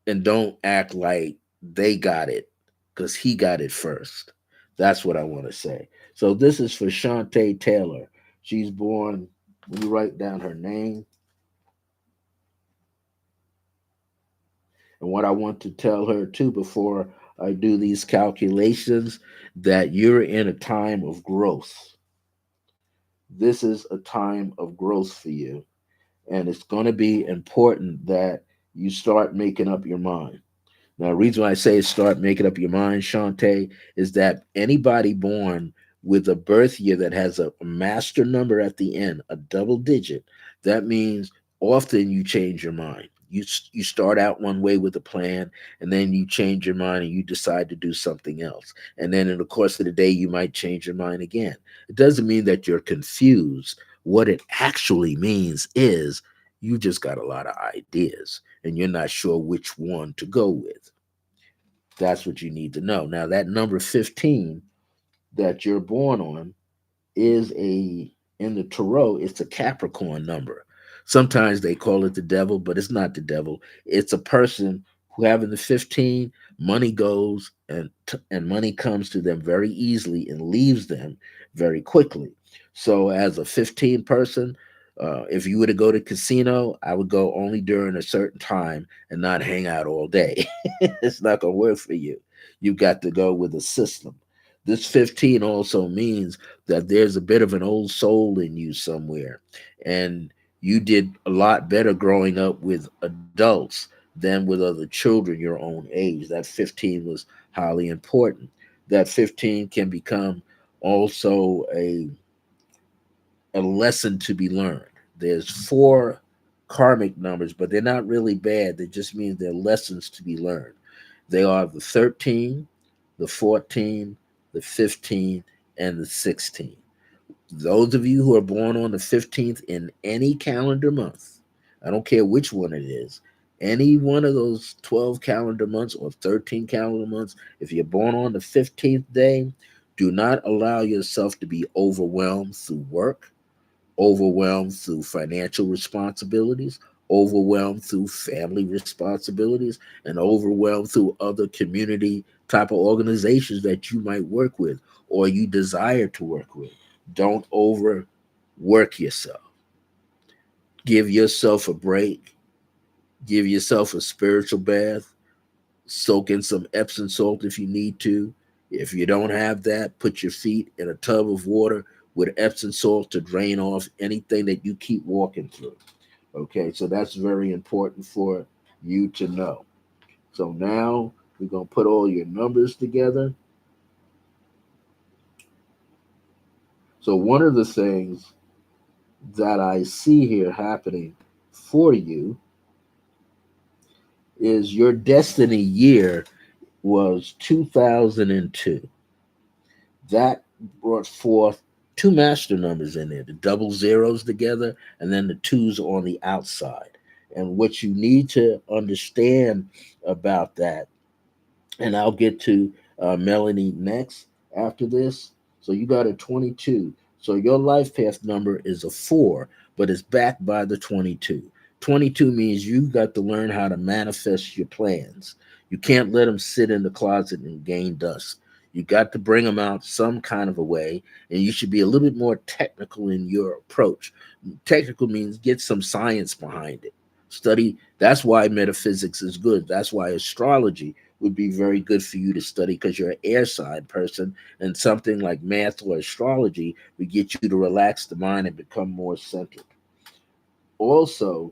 and don't act like they got it because he got it first. That's what I want to say. So this is for Shantae Taylor. She's born, let me write down her name. And what I want to tell her too before I do these calculations, that you're in a time of growth. This is a time of growth for you. And it's going to be important that you start making up your mind. Now, the reason why I say start making up your mind, Shantae, is that anybody born with a birth year that has a master number at the end, a double digit, that means often you change your mind. You start out one way with a plan, and then you change your mind and you decide to do something else. And then in the course of the day, you might change your mind again. It doesn't mean that you're confused, What it actually means is you just got a lot of ideas and you're not sure which one to go with. That's what you need to know. Now, that number 15 that you're born on is in the tarot, it's a Capricorn number. Sometimes they call it the devil, but it's not the devil. It's a person who having the 15, money goes and money comes to them very easily and leaves them very quickly. So as a 15 person, if you were to go to casino, I would go only during a certain time and not hang out all day. It's not going to work for you. You've got to go with a system. This 15 also means that there's a bit of an old soul in you somewhere. And you did a lot better growing up with adults than with other children your own age. That 15 was highly important. That 15 can become also a lesson to be learned. There's four karmic numbers, but they're not really bad. They just mean they're lessons to be learned. They are the 13, the 14, the 15, and the 16. Those of you who are born on the 15th in any calendar month, I don't care which one it is, any one of those 12 calendar months or 13 calendar months, if you're born on the 15th day, do not allow yourself to be overwhelmed through work, overwhelmed through financial responsibilities, overwhelmed through family responsibilities, and overwhelmed through other community type of organizations that you might work with or you desire to work with. Don't overwork yourself. Give yourself a break. Give yourself a spiritual bath. Soak in some Epsom salt if you need to. If you don't have that, put your feet in a tub of water with Epsom salt to drain off anything that you keep walking through. Okay, so that's very important for you to know. So now we're going to put all your numbers together. So, one of the things that I see here happening for you is your destiny year was 2002. That brought forth two master numbers in there, the double zeros together and then the twos on the outside. And what you need to understand about that, and I'll get to Melanie next after this. So you got a 22. So your life path number is a 4, but it's backed by the 22. 22 means you got to learn how to manifest your plans. You can't let them sit in the closet and gain dust. You got to bring them out some kind of a way, and you should be a little bit more technical in your approach. Technical means get some science behind it. Study. That's why metaphysics is good. That's why astrology would be very good for you to study because you're an air sign person, and something like math or astrology would get you to relax the mind and become more centered. Also,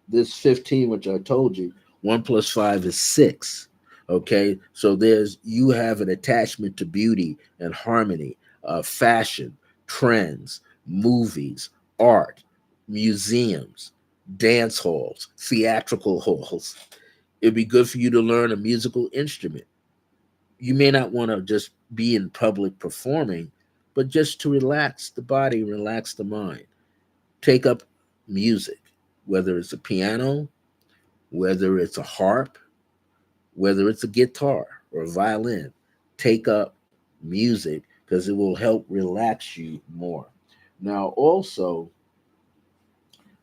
this 15, which I told you, 1 plus 5 is 6. Okay, so there's you have an attachment to beauty and harmony, fashion, trends, movies, art, museums, dance halls, theatrical halls. It'd be good for you to learn a musical instrument. You may not want to just be in public performing, but just to relax the body, relax the mind. Take up music, whether it's a piano, whether it's a harp, whether it's a guitar or a violin. Take up music because it will help relax you more. Now, also,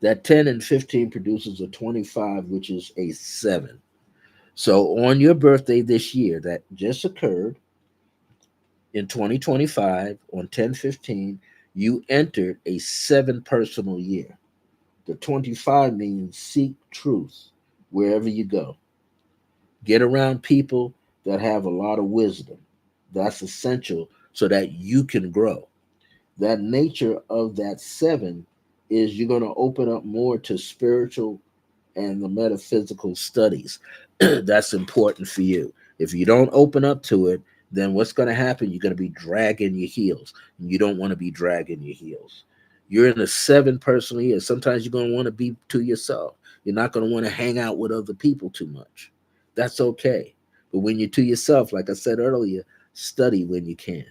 that 10 and 15 produces a 25, which is a 7. So on your birthday this year that just occurred in 2025 on 10/15, you entered a 7 personal year. The 25 means seek truth wherever you go. Get around people that have a lot of wisdom. That's essential so that you can grow. That nature of that 7 is you're going to open up more to spiritual and the metaphysical studies. That's important for you. If you don't open up to it, then what's going to happen? You're going to be dragging your heels. And you don't want to be dragging your heels. You're in a 7 personal year. Sometimes you're going to want to be to yourself. You're not going to want to hang out with other people too much. That's okay. But when you're to yourself, like I said earlier, study when you can.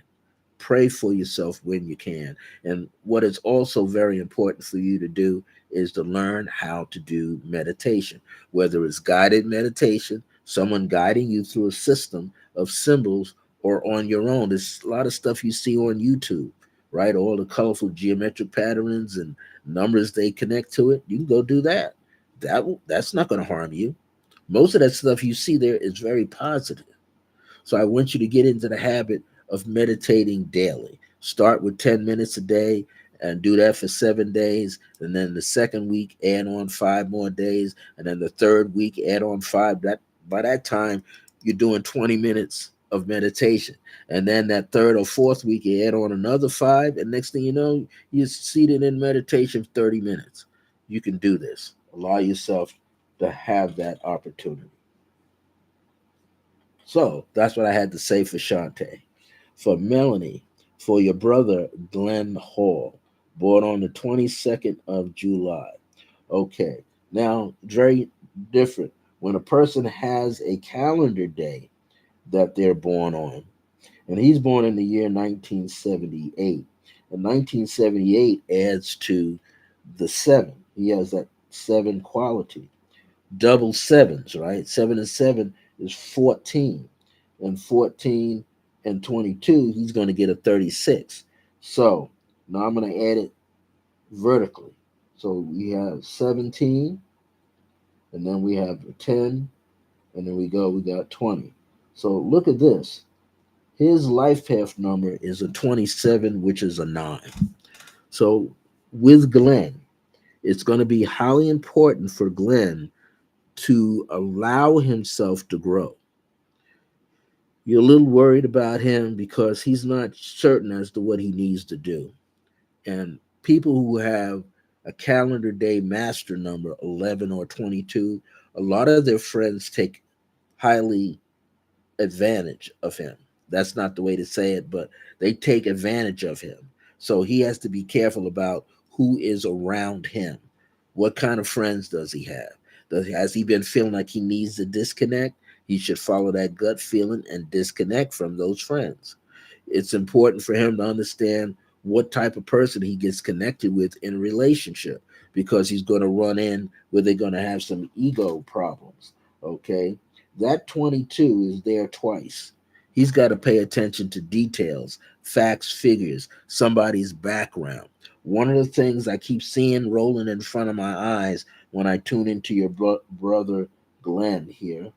pray for yourself when you can. And what is also very important for you to do is to learn how to do meditation, whether it's guided meditation, someone guiding you through a system of symbols, or on your own. There's a lot of stuff you see on YouTube, right? All the colorful geometric patterns and numbers they connect to it. You can go do that. That's not going to harm you. Most of that stuff you see there is very positive. So I want you to get into the habit of meditating daily. Start with 10 minutes a day and do that for 7 days. And then the second week, add on 5 more days. And then the third week, add on five. That by that time, you're doing 20 minutes of meditation. And then that third or fourth week, you add on another five. And next thing you know, you're seated in meditation for 30 minutes. You can do this. Allow yourself to have that opportunity. So that's what I had to say for Shantae. For Melanie, for your brother Glenn Hall, born on the 22nd of July. Okay, now very different. When a person has a calendar day that they're born on, and he's born in the year 1978, and 1978 adds to the seven. He has that seven quality. Double sevens, right? Seven and seven is 14. And 14 and 22, he's going to get a 36. So now I'm going to add it vertically. So we have 17, and then we have 10, and then we got 20. So look at this. His life path number is a 27, which is a 9. So with Glenn, it's going to be highly important for Glenn to allow himself to grow. You're a little worried about him because he's not certain as to what he needs to do. And people who have a calendar day master number 11 or 22, a lot of their friends take highly advantage of him. That's not the way to say it, but they take advantage of him. So he has to be careful about who is around him. What kind of friends does he have? Has he been feeling like he needs to disconnect? He should follow that gut feeling and disconnect from those friends. It's important for him to understand what type of person he gets connected with in a relationship, because he's going to run in where they're going to have some ego problems. Okay, that 22 is there twice. He's got to pay attention to details, facts, figures, somebody's background. One of the things I keep seeing rolling in front of my eyes when I tune into your brother Glenn here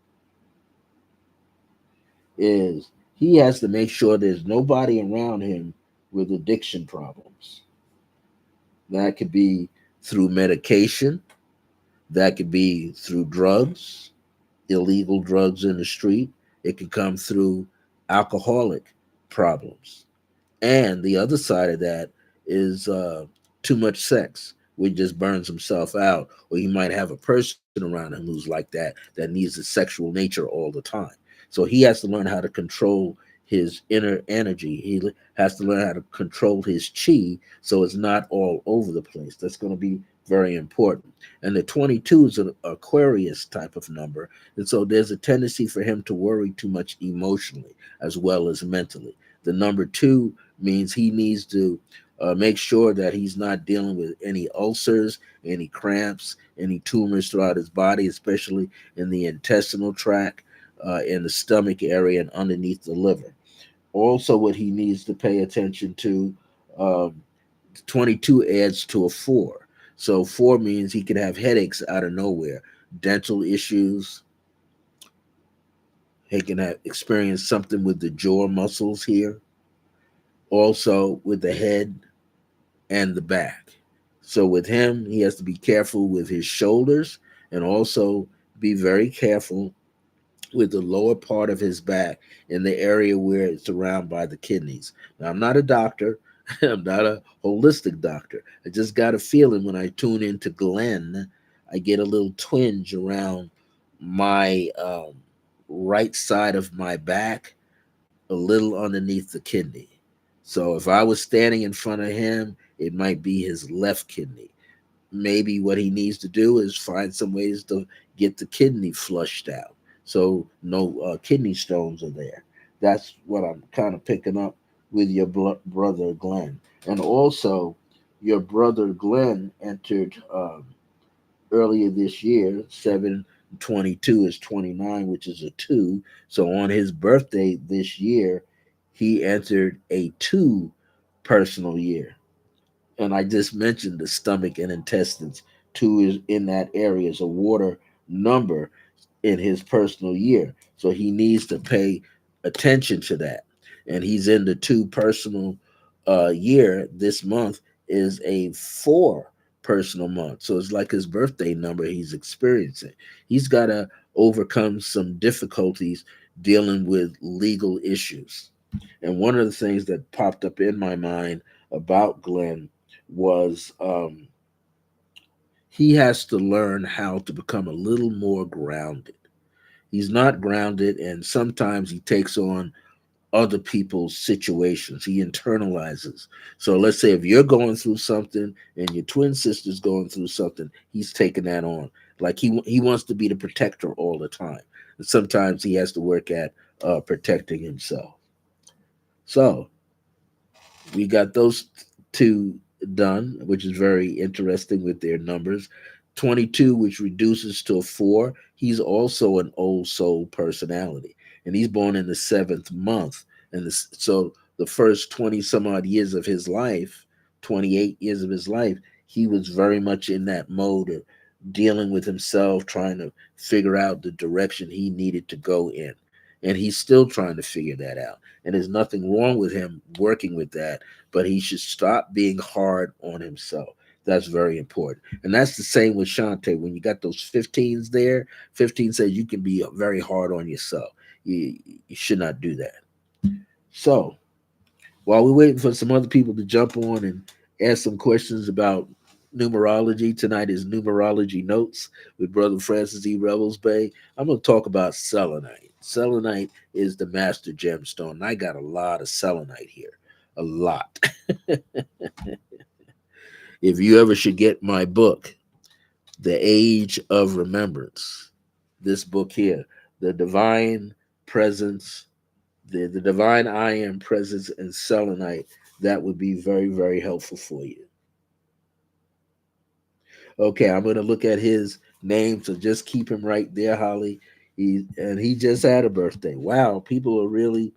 is he has to make sure there's nobody around him with addiction problems. That could be through medication, that could be through drugs, illegal drugs in the street. It could come through alcoholic problems. And the other side of that is too much sex, where he just burns himself out, or he might have a person around him who's like that, that needs a sexual nature all the time. So he has to learn how to control his inner energy. He has to learn how to control his chi so it's not all over the place. That's going to be very important. And the 22 is an Aquarius type of number. And so there's a tendency for him to worry too much emotionally as well as mentally. The number two means he needs to make sure that he's not dealing with any ulcers, any cramps, any tumors throughout his body, especially in the intestinal tract, in the stomach area, and underneath the liver. Also, what he needs to pay attention to, um, 22 adds to a 4. So 4 means he could have headaches out of nowhere, dental issues. He can have experience something with the jaw muscles here, also with the head and the back. So with him, he has to be careful with his shoulders, and also be very careful with the lower part of his back in the area where it's surrounded by the kidneys. Now, I'm not a doctor. I'm not a holistic doctor. I just got a feeling when I tune into Glenn, I get a little twinge around my right side of my back, a little underneath the kidney. So if I was standing in front of him, it might be his left kidney. Maybe what he needs to do is find some ways to get the kidney flushed out, so no kidney stones are there. That's what I'm kind of picking up with your brother Glenn. And also, your brother Glenn entered earlier this year. 722 is 29, which is a 2. So on his birthday this year, he entered a 2 personal year. And I just mentioned the stomach and intestines. 2 is in that area, is a water number in his personal year. So he needs to pay attention to that. And he's in the 2 personal year. This month is a 4 personal month. So it's like his birthday number he's experiencing. He's got to overcome some difficulties dealing with legal issues. And one of the things that popped up in my mind about Glenn was he has to learn how to become a little more grounded. He's not grounded, and sometimes he takes on other people's situations. He internalizes. So let's say if you're going through something and your twin sister's going through something, he's taking that on. Like he wants to be the protector all the time. And sometimes he has to work at protecting himself. So we got those two done, which is very interesting with their numbers. 22, which reduces to a 4. He's also an old soul personality, and he's born in the 7th month. And so the first 20 some odd years of his life, 28 years of his life, he was very much in that mode of dealing with himself, trying to figure out the direction he needed to go in. And he's still trying to figure that out. And there's nothing wrong with him working with that, but he should stop being hard on himself. That's very important. And that's the same with Shantae. When you got those 15s there, 15 says you can be very hard on yourself. You should not do that. So while we're waiting for some other people to jump on and ask some questions about numerology, tonight is Numerology Notes with Brother Francis E. Revels-Bey. I'm going to talk about selenite. Selenite is the master gemstone. And I got a lot of selenite here. A lot. If you ever should get my book, The Age of Remembrance, this book here, The Divine Presence, the Divine I Am Presence and Selenite, that would be very, very helpful for you. Okay, I'm going to look at his name, so just keep him right there, Holly. He just had a birthday. Wow, people are really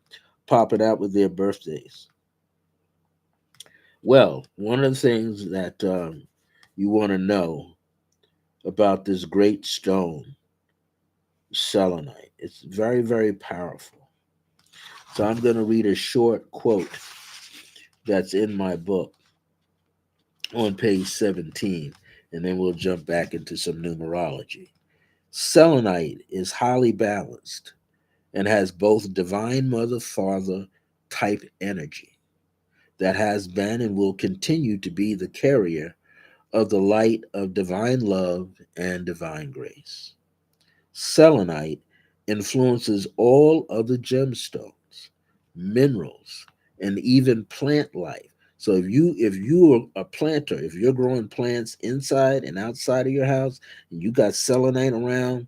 popping out with their birthdays. Well, one of the things that you want to know about this great stone, selenite, it's very, very powerful. So I'm going to read a short quote that's in my book on page 17, and then we'll jump back into some numerology. Selenite is highly balanced and has both divine mother father type energy that has been and will continue to be the carrier of the light of divine love and divine grace. Selenite influences all other gemstones, minerals, and even plant life. So if you are a planter, if you're growing plants inside and outside of your house, and you got selenite around,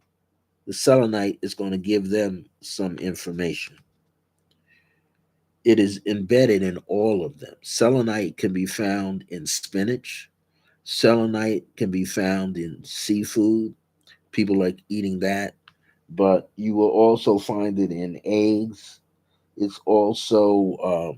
the selenite is going to give them some information. It is embedded in all of them. Selenite can be found in spinach. Selenite can be found in seafood. People like eating that, but you will also find it in eggs. It's also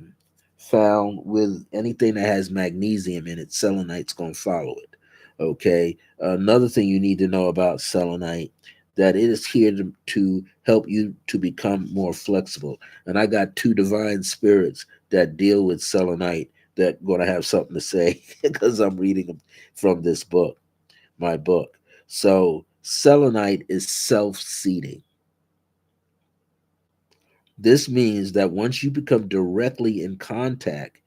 found with anything that has magnesium in it. Selenite's going to follow it. Okay. Another thing you need to know about selenite, that it is here to help you to become more flexible. And I got 2 divine spirits that deal with selenite that going to have something to say because I'm reading them from this book, my book. So selenite is self-seeding. This means that once you become directly in contact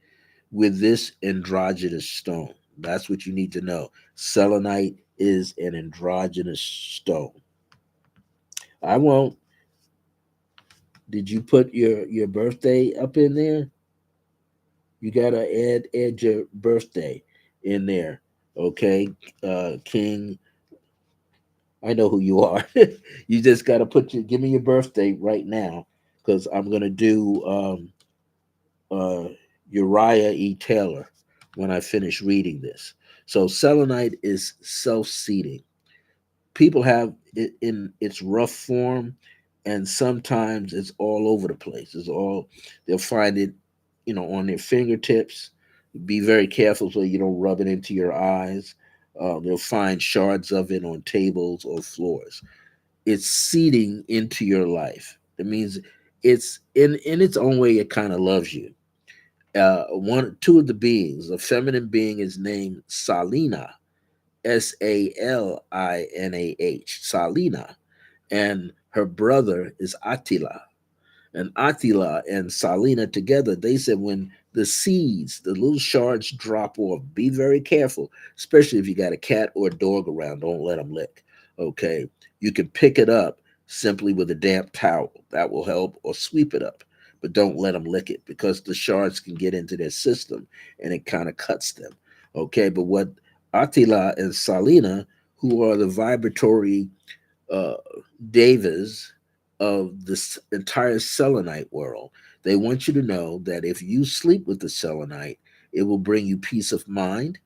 with this androgynous stone, that's what you need to know. Selenite is an androgynous stone. I won't. Did you put your birthday up in there? You gotta add your birthday in there. Okay, King. I know who you are. You just gotta give me your birthday right now, because I'm gonna do uh, Uriah E. Taylor when I finish reading this. So selenite is self-seating. People have it in its rough form, and sometimes it's all over the place. It's all they'll find it, on their fingertips. Be very careful so you don't rub it into your eyes. They'll find shards of it on tables or floors. It's seeding into your life. It means it's in its own way. It kind of loves you. Two of the beings, a feminine being is named Salinah, Salinah, and her brother is Ateelah. And Ateelah and Salinah together, they said when the seeds, the little shards drop off, be very careful, especially if you got a cat or a dog around. Don't let them lick. Okay. You can pick it up simply with a damp towel. That will help, or sweep it up. But don't let them lick it because the shards can get into their system and it kind of cuts them. Okay. But what Attila and Salina, who are the vibratory uh, devas of this entire selenite world, they want you to know that if you sleep with the selenite, it will bring you peace of mind.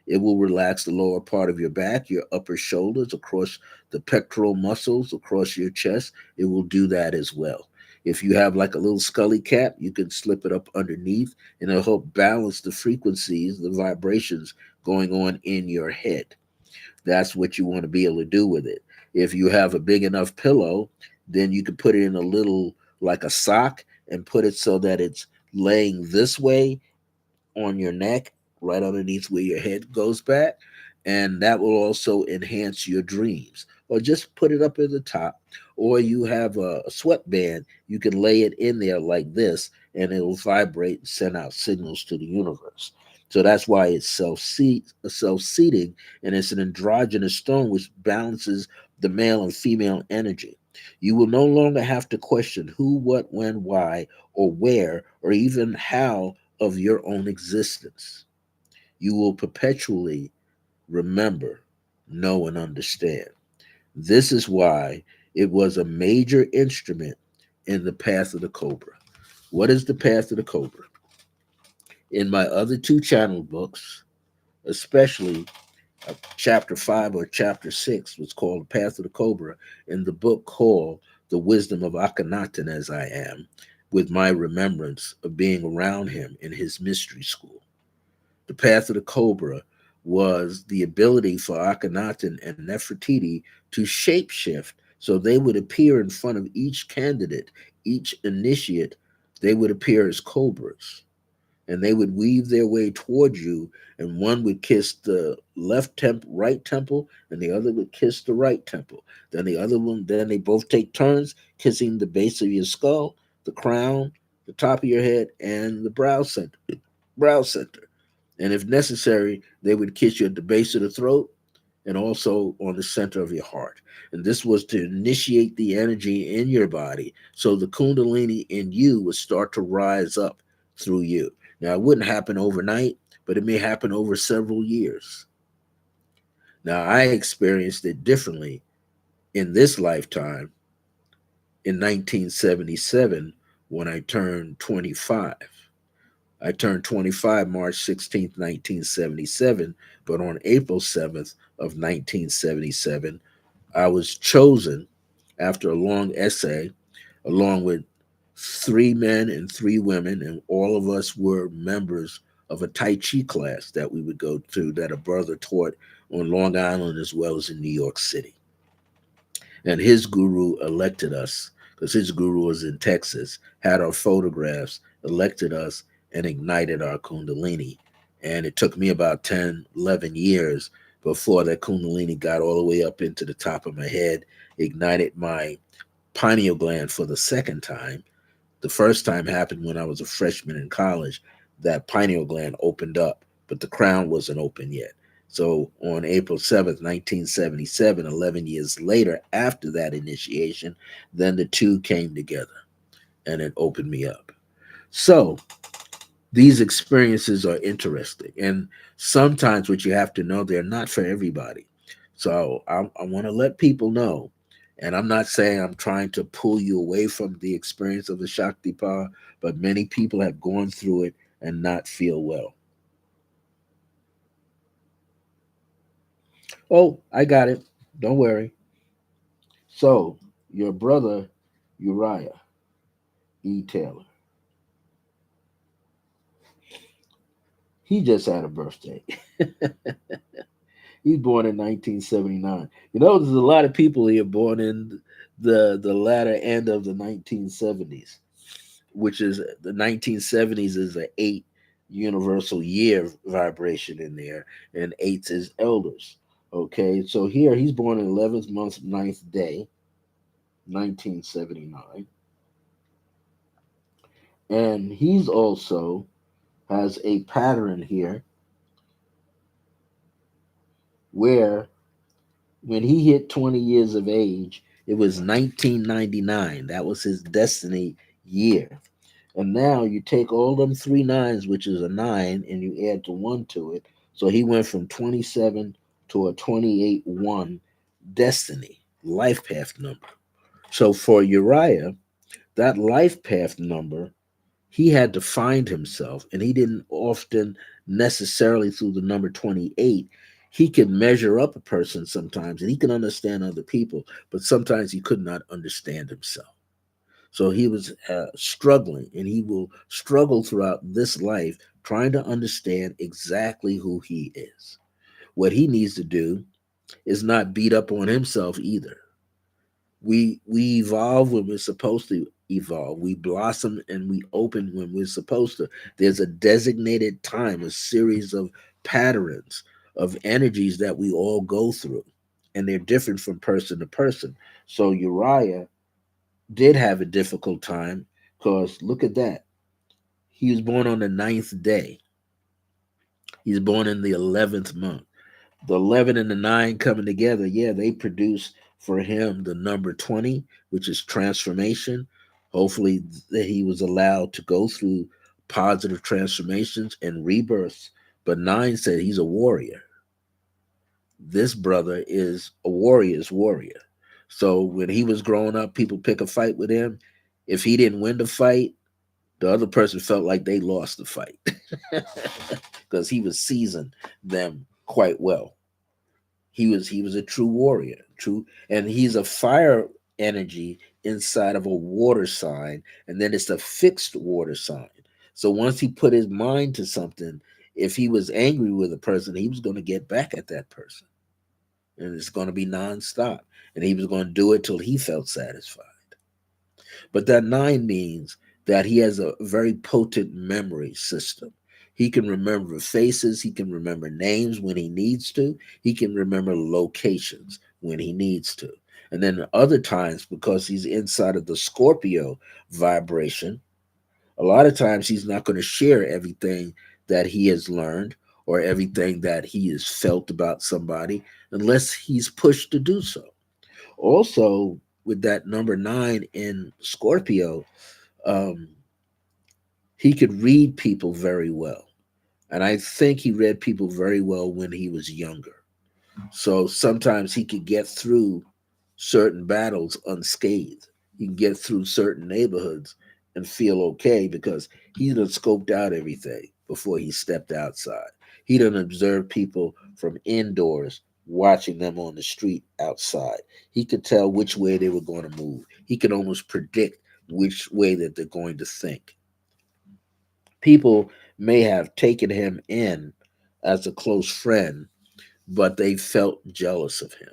It will relax the lower part of your back, your upper shoulders, across the pectoral muscles, across your chest. It will do that as well. If you have like a little scully cap, you can slip it up underneath and it'll help balance the frequencies, the vibrations going on in your head. That's what you want to be able to do with it. If you have a big enough pillow, then you can put it in a little, like a sock, and put it so that it's laying this way on your neck, right underneath where your head goes back. And that will also enhance your dreams. Or just put it up at the top. Or you have a sweatband, you can lay it in there like this, and it'll vibrate and send out signals to the universe. So that's why it's self-seating, and it's an androgynous stone which balances the male and female energy. You will no longer have to question who, what, when, why, or where, or even how of your own existence. You will perpetually remember, know, and understand. This is why it was a major instrument in the path of the Cobra. What is the path of the Cobra? In my other two channel books, especially chapter 5 or chapter 6 was called The Path of the Cobra, in the book called The Wisdom of Ahkenaten as I Am, with my remembrance of being around him in his mystery school. The Path of the Cobra was the ability for Ahkenaten and Nefertiti to shapeshift so they would appear in front of each candidate, each initiate, they would appear as cobras, and they would weave their way towards you, and one would kiss the right temple, and the other would kiss the right temple. Then the other one, then they both take turns kissing the base of your skull, the crown, the top of your head, and the brow center. And if necessary, they would kiss you at the base of the throat and also on the center of your heart. And this was to initiate the energy in your body so the Kundalini in you would start to rise up through you. Now, it wouldn't happen overnight, but it may happen over several years. Now, I experienced it differently in this lifetime in 1977 when I turned 25. I turned 25 March 16th, 1977, but on April 7th of 1977, I was chosen after a long essay, along with three men and three women, and all of us were members of a Tai Chi class that we would go to that a brother taught on Long Island as well as in New York City. And his guru elected us because his guru was in Texas, had our photographs, elected us, and ignited our Kundalini. And it took me about 10, 11 years before that Kundalini got all the way up into the top of my head, ignited my pineal gland for the second time. The first time happened when I was a freshman in college. That pineal gland opened up, but the crown wasn't open yet. So on April 7th, 1977, 11 years later, after that initiation, then the two came together and it opened me up. So these experiences are interesting. And sometimes what you have to know, they're not for everybody. So I want to let people know And I'm not saying I'm trying to pull you away from the experience of the Shaktipa, but many people have gone through it and not feel well. Oh, I got it. Don't worry. So, your brother, Uriah E. Taylor, he just had a birthday. He's born in 1979. You know, there's a lot of people here born in the latter end of the 1970s, which is the 1970s is an eight universal year vibration in there, and eight is elders. Okay, so here he's born in 11th month, ninth day, 1979, and he's also has a pattern here where when he hit 20 years of age, it was 1999. That was his destiny year. And now you take all them three nines, which is a nine, and you add the one to it. So he went from 27 to a 28 1 destiny, life path number. So for Uriah, that life path number, he had to find himself, and he didn't often necessarily through the number 28. He could measure up a person sometimes, and he could understand other people, but sometimes he could not understand himself. So he was struggling, and he will struggle throughout this life trying to understand exactly who he is. What he needs to do is not beat up on himself either. We evolve when we're supposed to evolve. We blossom and we open when we're supposed to. There's a designated time, a series of patterns of energies that we all go through, and they're different from person to person. So Uriah did have a difficult time because look at that. He was born on the ninth day. He's born in the 11th month. The 11 and the 9 coming together, yeah, they produce for him the number 20, which is transformation. Hopefully, that he was allowed to go through positive transformations and rebirths. But 9 said he's a warrior. This brother is a warrior's warrior. So when he was growing up, people pick a fight with him. If he didn't win the fight, the other person felt like they lost the fight because he was seasoned them quite well. He was a true warrior, true, and he's a fire energy inside of a water sign, and then it's a fixed water sign. So once he put his mind to something, if he was angry with a person, he was going to get back at that person, and it's going to be nonstop, and he was going to do it till he felt satisfied. But that nine means that he has a very potent memory system. He can remember faces, he can remember names when he needs to, he can remember locations when he needs to. And then other times, because he's inside of the Scorpio vibration, a lot of times he's not going to share everything that he has learned or everything that he has felt about somebody unless he's pushed to do so. Also, with that number nine in Scorpio, um, he could read people very well. And I think he read people very well when he was younger. So sometimes he could get through certain battles unscathed. He can get through certain neighborhoods and feel okay because he done scoped out everything before he stepped outside. He done observed people from indoors, watching them on the street outside. He could tell which way they were going to move. He could almost predict which way that they're going to think. People may have taken him in as a close friend, but they felt jealous of him.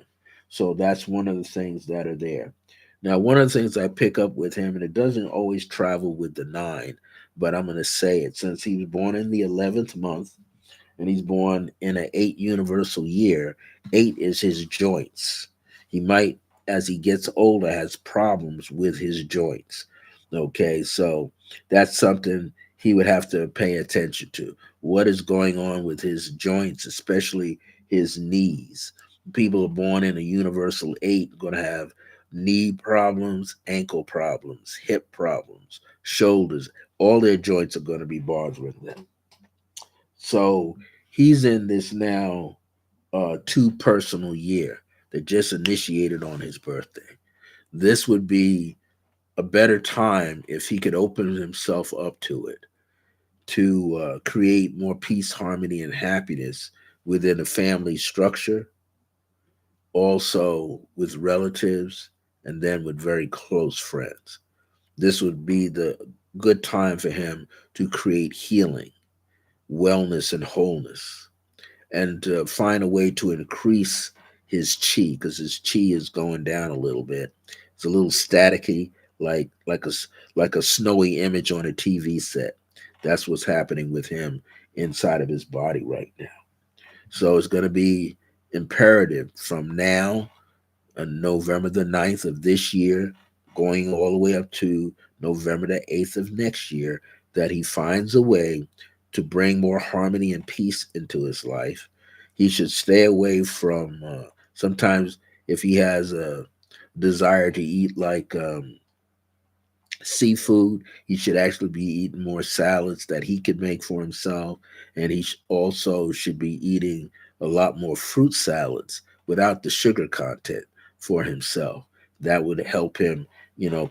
So that's one of the things that are there. Now, one of the things I pick up with him, and it doesn't always travel with the nine, but I'm going to say it since he was born in the 11th month and he's born in an eight universal year. Eight is his joints. He might, as he gets older, has problems with his joints. Okay, so that's something he would have to pay attention to. What is going on with his joints, especially his knees? People are born in a universal eight going to have knee problems, ankle problems, hip problems, shoulders. All their joints are going to be bothering them. So he's in this now two personal year that just initiated on his birthday. This would be a better time if he could open himself up to it, to create more peace, harmony, and happiness within a family structure, also with relatives, and then with very close friends. This would be the good time for him to create healing, wellness, and wholeness, and to find a way to increase his chi, because his chi is going down a little bit. It's a little staticky, like a snowy image on a TV set. That's what's happening with him inside of his body right now. So it's going to be imperative from now on November the 9th of this year, going all the way up to November the 8th of next year, that he finds a way to bring more harmony and peace into his life. He should stay away from, sometimes, if he has a desire to eat like seafood, he should actually be eating more salads that he could make for himself. And he also should be eating a lot more fruit salads without the sugar content for himself. That would help him,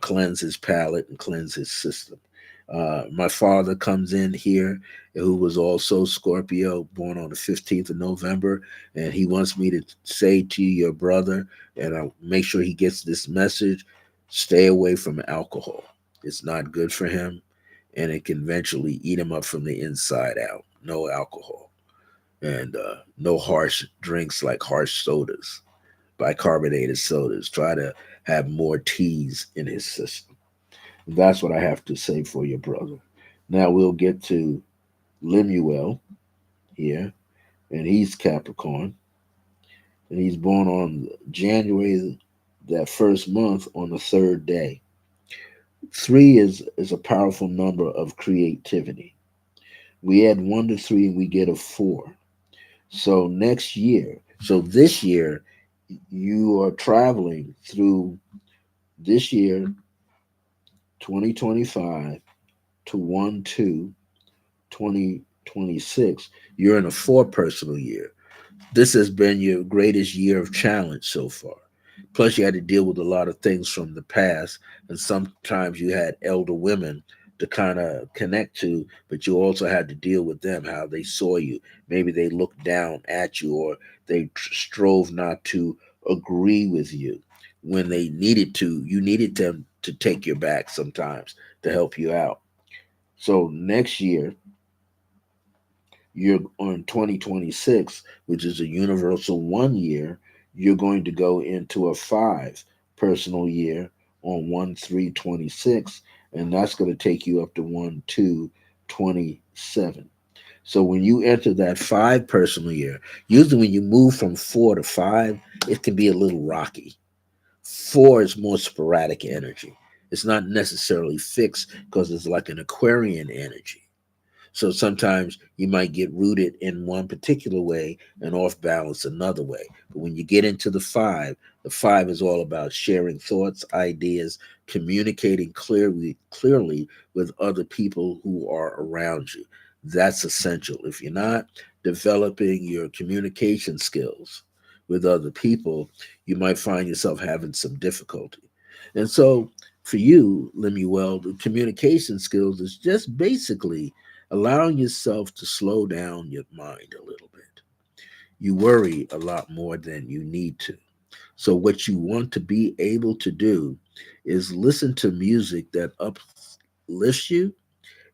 cleanse his palate and cleanse his system. My father comes in here, who was also Scorpio, born on the 15th of November, and he wants me to say to your brother, and I'll make sure he gets this message: stay away from alcohol. It's not good for him, and it can eventually eat him up from the inside out. No alcohol, and no harsh drinks like harsh sodas, bicarbonated sodas. Try to have more teas in his system. That's what I have to say for your brother. Now we'll get to Lemuel here, and he's Capricorn, and he's born on January, that first month, on the third day. Three is a powerful number of creativity. We add one to three and we get a four. So next year, so this year, you are traveling through this year, 2025 to 1 2 2026. You're in a four personal year. This has been your greatest year of challenge so far. Plus, you had to deal with a lot of things from the past, and sometimes you had elder women to kind of connect to, but you also had to deal with them, how they saw you. Maybe they looked down at you, or they strove not to agree with you when they needed to. You needed them to take your back sometimes to help you out. So, next year, you're on 2026, which is a universal 1 year, you're going to go into a five personal year on 1/3/26, and that's going to take you up to 1/2/27. So when you enter that five personal year, usually when you move from four to five, it can be a little rocky. Four is more sporadic energy. It's not necessarily fixed because it's like an Aquarian energy. So sometimes you might get rooted in one particular way and off balance another way. But when you get into the five is all about sharing thoughts, ideas, communicating clearly with other people who are around you. That's essential. If you're not developing your communication skills with other people, you might find yourself having some difficulty. And so for you, Lemuel, the communication skills is just basically allowing yourself to slow down your mind a little bit. You worry a lot more than you need to. So, what you want to be able to do is listen to music that uplifts you,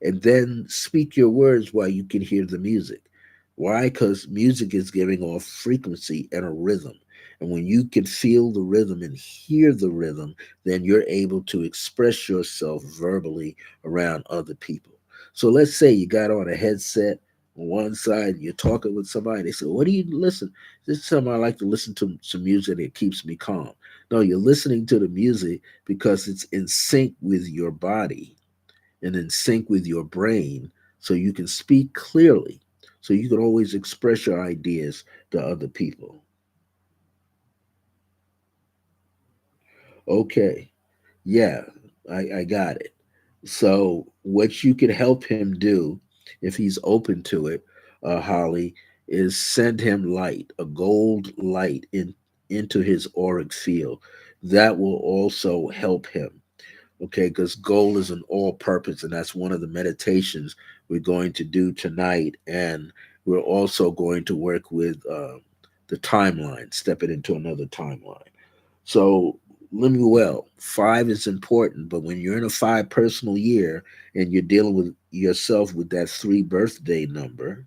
and then speak your words while you can hear the music. Why? Because music is giving off frequency and a rhythm. And when you can feel the rhythm and hear the rhythm, then you're able to express yourself verbally around other people. So let's say you got on a headset on one side, you're talking with somebody, they say, "What do you listen?" This is something I like to listen to some music that keeps me calm. No, you're listening to the music because it's in sync with your body and in sync with your brain, so you can speak clearly, so you can always express your ideas to other people. Okay, yeah, I got it. So what you could help him do, if he's open to it, Holly, is send him light, a gold light, in into his auric field. That will also help him. Okay, because goal is an all purpose, and that's one of the meditations we're going to do tonight. And we're also going to work with the timeline, step it into another timeline. So, Lemuel, five is important, but when you're in a five personal year and you're dealing with yourself with that three birthday number,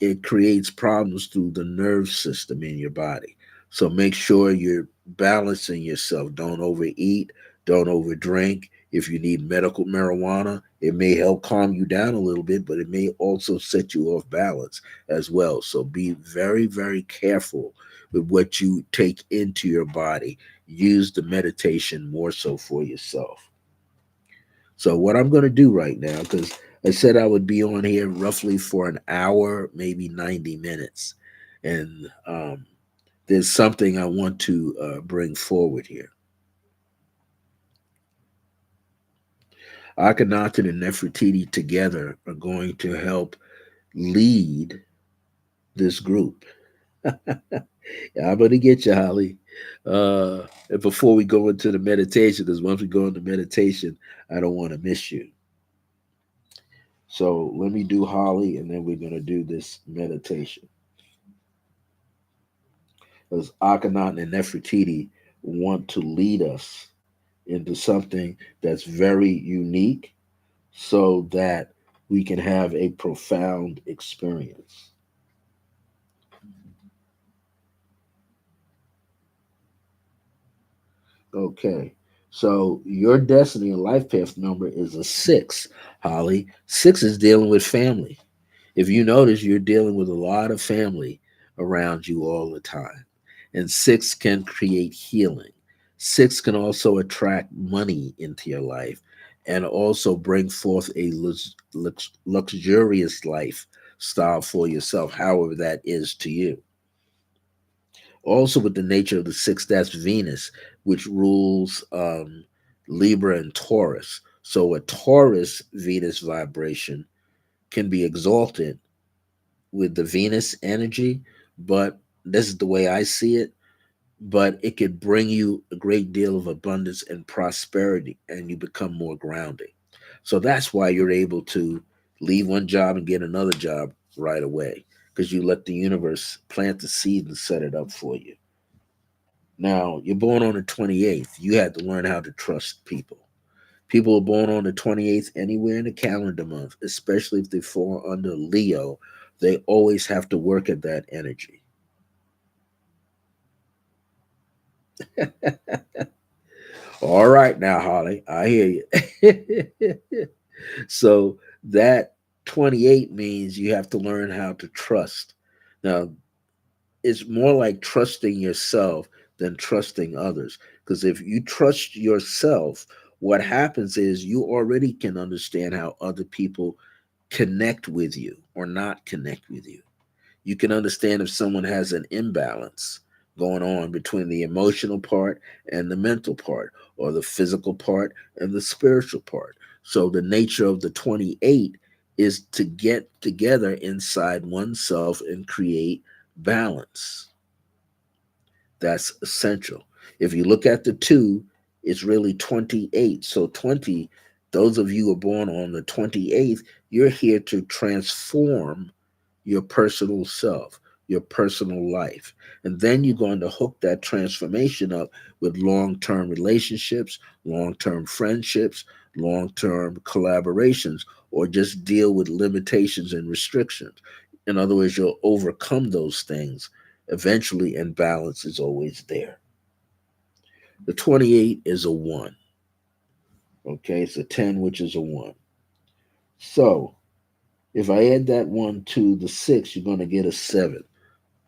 it creates problems through the nerve system in your body. So make sure you're balancing yourself. Don't overeat, don't overdrink. If you need medical marijuana, it may help calm you down a little bit, but it may also set you off balance as well. So be very, very careful with what you take into your body. Use the meditation more so for yourself. So what I'm going to do right now, because I said I would be on here roughly for an hour, maybe 90 minutes, and there's something I want to bring forward here. Ahkenaten and Nefertiti together are going to help lead this group. I'm going to get you, Holly. And before we go into the meditation, because once we go into meditation, I don't want to miss you. So let me do Holly, and then we're going to do this meditation. As Akhenaten and Nefertiti want to lead us into something that's very unique so that we can have a profound experience. Okay. So your destiny and life path number is a six, Holly. Six is dealing with family. If you notice, you're dealing with a lot of family around you all the time. And six can create healing. Six can also attract money into your life and also bring forth a luxurious lifestyle for yourself, however that is to you. Also, with the nature of the six, that's Venus, which rules Libra and Taurus. So, a Taurus Venus vibration can be exalted with the Venus energy, but this is the way I see it. But it could bring you a great deal of abundance and prosperity, and you become more grounded. So that's why you're able to leave one job and get another job right away, because you let the universe plant the seed and set it up for you. Now, you're born on the 28th. You had to learn how to trust people. People are born on the 28th anywhere in the calendar month, especially if they fall under Leo. They always have to work at that energy. All right, now, Holly, I hear you. So that 28 means you have to learn how to trust. Now, it's more like trusting yourself than trusting others. Because if you trust yourself, what happens is you already can understand how other people connect with you or not connect with you. You can understand if someone has an imbalance going on between the emotional part and the mental part, or the physical part and the spiritual part. So, the nature of the 28 is to get together inside oneself and create balance. That's essential. If you look at the two, it's really 28. So, 20, those of you who are born on the 28th, you're here to transform your personal self, your personal life. And then you're going to hook that transformation up with long term relationships, long term friendships, long term collaborations, or just deal with limitations and restrictions. In other words, you'll overcome those things eventually, and balance is always there. The 28 is a 1. Okay, it's a 10, which is a 1. So if I add that 1 to the 6, you're going to get a 7.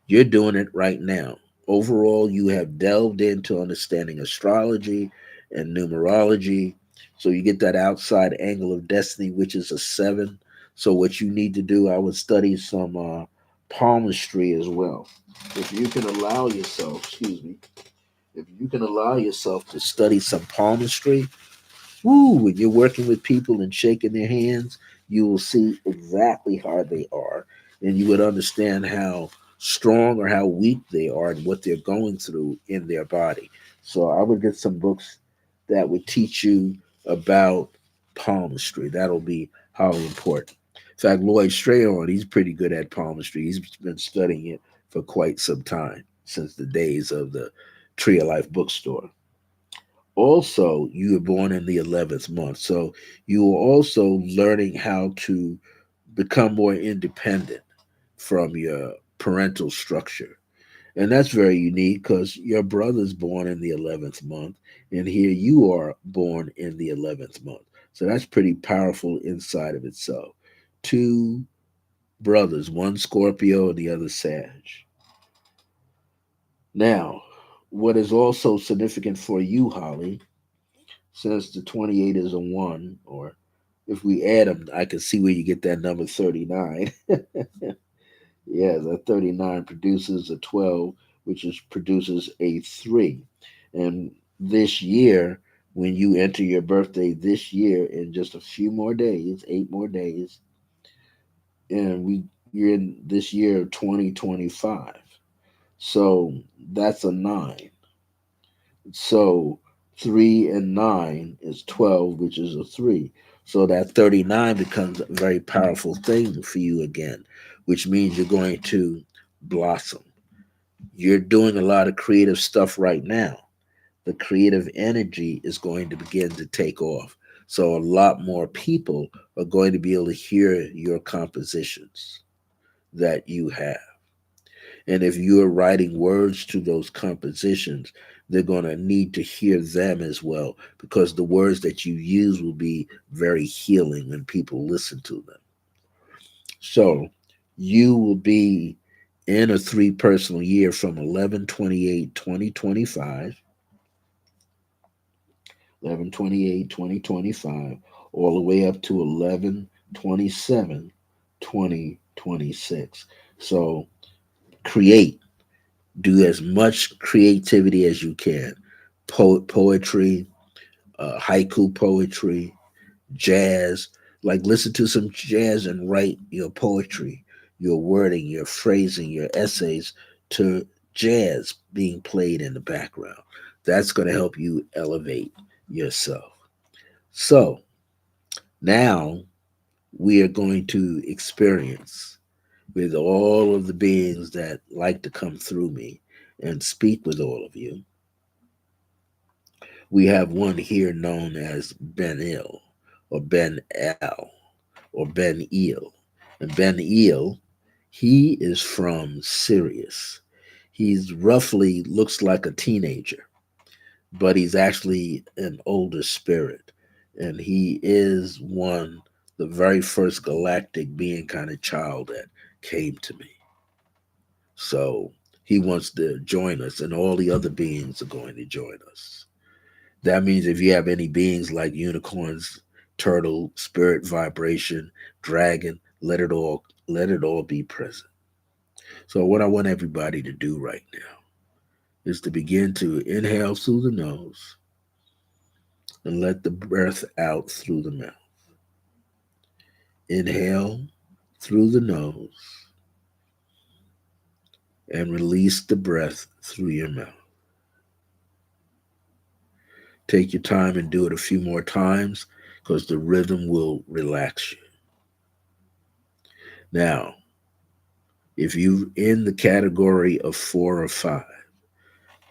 You're doing it right now. Overall, you have delved into understanding astrology and numerology. So you get that outside angle of destiny, which is a 7. So what you need to do, I would study some palmistry as well. If you can allow yourself, excuse me, if you can allow yourself to study some palmistry, woo, when you're working with people and shaking their hands, you will see exactly how they are, and you would understand how strong or how weak they are and what they're going through in their body. So I would get some books that would teach you about palmistry. That'll be highly important. In fact, Lloyd Strahan, he's pretty good at palmistry. He's been studying it for quite some time, since the days of the Tree of Life bookstore. Also, you were born in the 11th month. So you are also learning how to become more independent from your parental structure. And that's very unique because your brother's born in the 11th month, and here you are born in the 11th month. So that's pretty powerful inside of itself. Two brothers, one Scorpio and the other Sag. Now, what is also significant for you, Holly, since the 28 is a 1, or if we add them, I can see where you get that number 39. Yeah, the 39 produces a 12, which is produces a 3. And this year, when you enter your birthday this year in just a few more days, 8 more days, and you're in this year of 2025. So that's a 9. So 3 and 9 is 12, which is a 3. So that 39 becomes a very powerful thing for you again, which means you're going to blossom. You're doing a lot of creative stuff right now. The creative energy is going to begin to take off. So a lot more people are going to be able to hear your compositions that you have. And if you're writing words to those compositions, they're going to need to hear them as well, because the words that you use will be very healing when people listen to them. So you will be in a three personal year from 11/28/2025, 11/28/2025, all the way up to 11/27/2026. So create, do as much creativity as you can. Poetry, haiku poetry, jazz. Like, listen to some jazz and write your poetry, your wording, your phrasing, your essays to jazz being played in the background. That's going to help you elevate yourself. So now we are going to experience with all of the beings that like to come through me and speak with all of you. We have one here known as Benil, or Ben El, or Benil. And Benil, he is from Sirius. He's roughly looks like a teenager, but he's actually an older spirit. And he is one, the very first galactic being kind of child that came to me. So he wants to join us, and all the other beings are going to join us. That means if you have any beings like unicorns, turtle, spirit, vibration, dragon, let it all be present. So what I want everybody to do right now is to begin to inhale through the nose and let the breath out through the mouth. Inhale through the nose and release the breath through your mouth. Take your time and do it a few more times, because the rhythm will relax you. Now, if you're in the category of 4 or 5,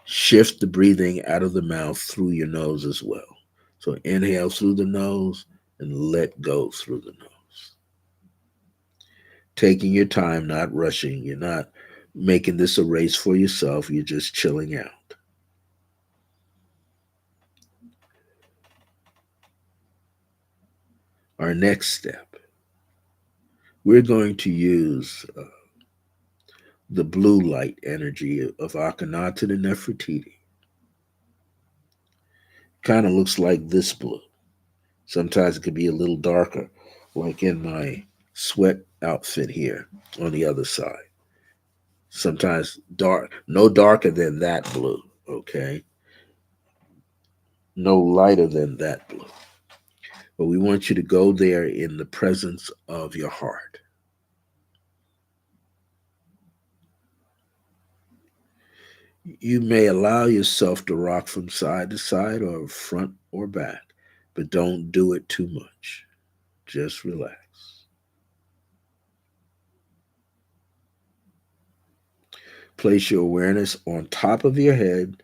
shift the breathing out of the mouth through your nose as well. So inhale through the nose and let go through the nose. Taking your time, not rushing. You're not making this a race for yourself. You're just chilling out. Our next step, we're going to use the blue light energy of Ahkenaten Nefertiti. Kind of looks like this blue. Sometimes it could be a little darker, like in my sweat outfit here on the other side. Sometimes dark, no darker than that blue, okay? No lighter than that blue. But we want you to go there in the presence of your heart. You may allow yourself to rock from side to side or front or back, but don't do it too much. Just relax. Place your awareness on top of your head,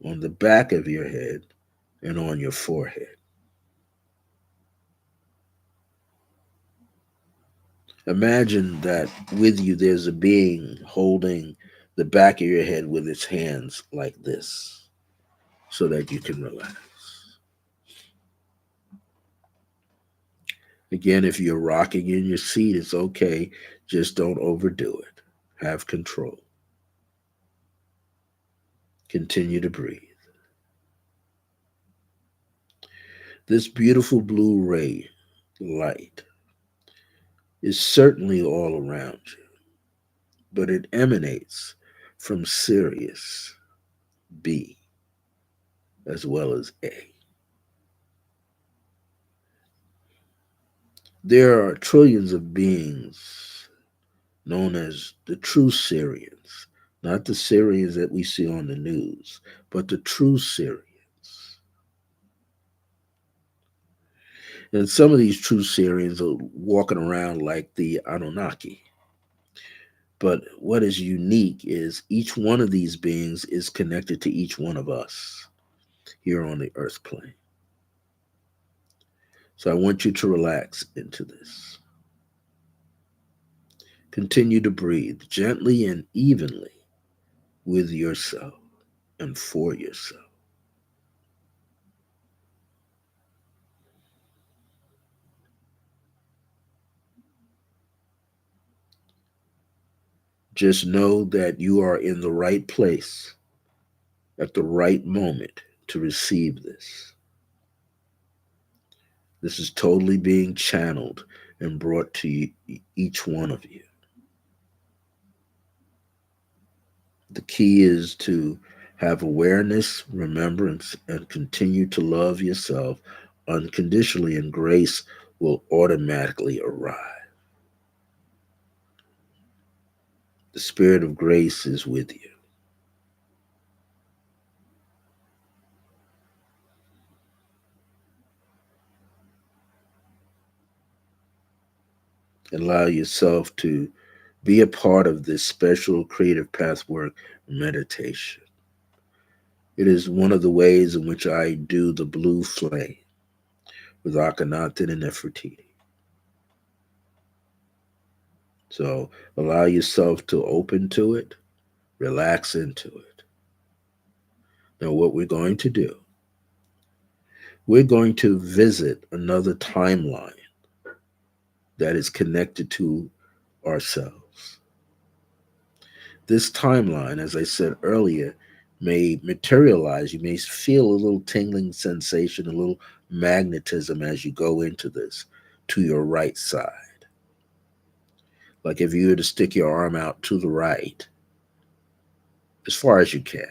on the back of your head, and on your forehead. Imagine that with you there's a being holding the back of your head with its hands like this so that you can relax. Again, if you're rocking in your seat, it's okay. Just don't overdo it. Have control. Continue to breathe. This beautiful blue ray light is certainly all around you, but it emanates from Sirius B as well as A. There are trillions of beings known as the true Sirians, not the Sirians that we see on the news, but the true Sirians. And some of these true Sirians are walking around like the Anunnaki. But what is unique is each one of these beings is connected to each one of us here on the earth plane. So I want you to relax into this. Continue to breathe gently and evenly with yourself and for yourself. Just know that you are in the right place at the right moment to receive this. This is totally being channeled and brought to each one of you. The key is to have awareness, remembrance, and continue to love yourself unconditionally, and grace will automatically arrive. The spirit of grace is with you. Allow yourself to be a part of this special creative pathwork meditation. It is one of the ways in which I do the blue flame with Ahkenaten Nefertiti. So allow yourself to open to it, relax into it. Now, what we're going to do, we're going to visit another timeline that is connected to ourselves. This timeline, as I said earlier, may materialize. You may feel a little tingling sensation, a little magnetism as you go into this to your right side. Like if you were to stick your arm out to the right, as far as you can,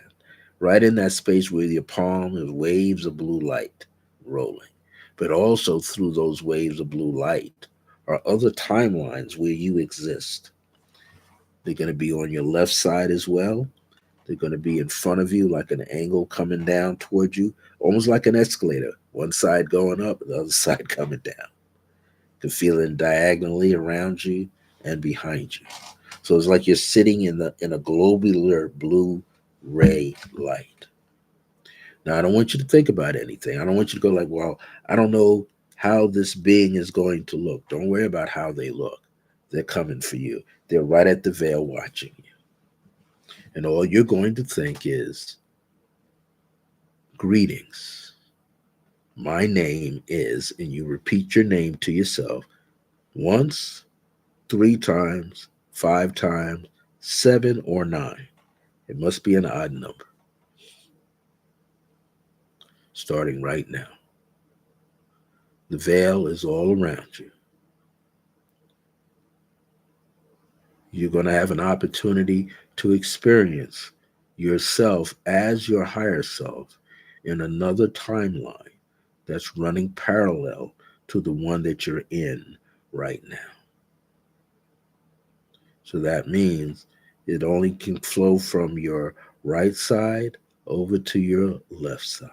right in that space where your palm is waves of blue light rolling. But also through those waves of blue light are other timelines where you exist. They're going to be on your left side as well. They're going to be in front of you like an angle coming down toward you, almost like an escalator. One side going up, the other side coming down. You can feel it diagonally around you and behind you. So it's like you're sitting in a globular blue ray light. Now I don't want you to think about anything. I don't want you to go like, well, I don't know how this being is going to look. Don't worry about how they look. They're coming for you. They're right at the veil watching you. And all you're going to think is, greetings. My name is, and you repeat your name to yourself once, 3 times, 5 times, 7 or 9. It must be an odd number. Starting right now. The veil is all around you. You're going to have an opportunity to experience yourself as your higher self in another timeline that's running parallel to the one that you're in right now. So that means it only can flow from your right side over to your left side.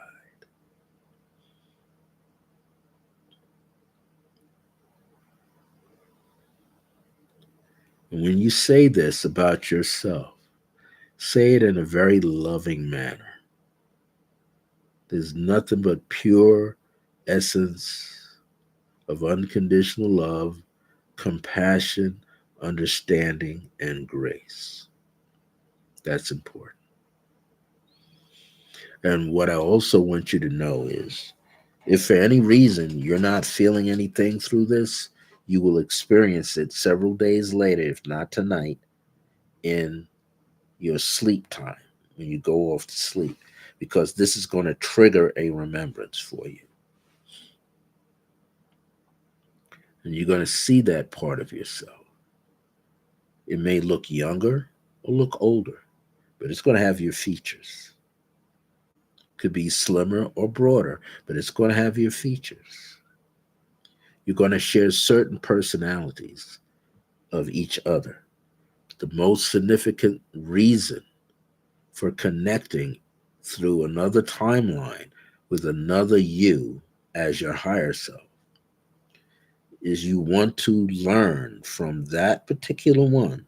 And when you say this about yourself, say it in a very loving manner. There's nothing but pure essence of unconditional love, compassion, understanding, and grace. That's important. And what I also want you to know is if for any reason you're not feeling anything through this, you will experience it several days later, if not tonight, in your sleep time when you go off to sleep, because this is going to trigger a remembrance for you. And you're going to see that part of yourself. It may look younger or look older, but it's going to have your features. Could be slimmer or broader, but it's going to have your features. You're going to share certain personalities of each other. The most significant reason for connecting through another timeline with another you as your higher self is you want to learn from that particular one,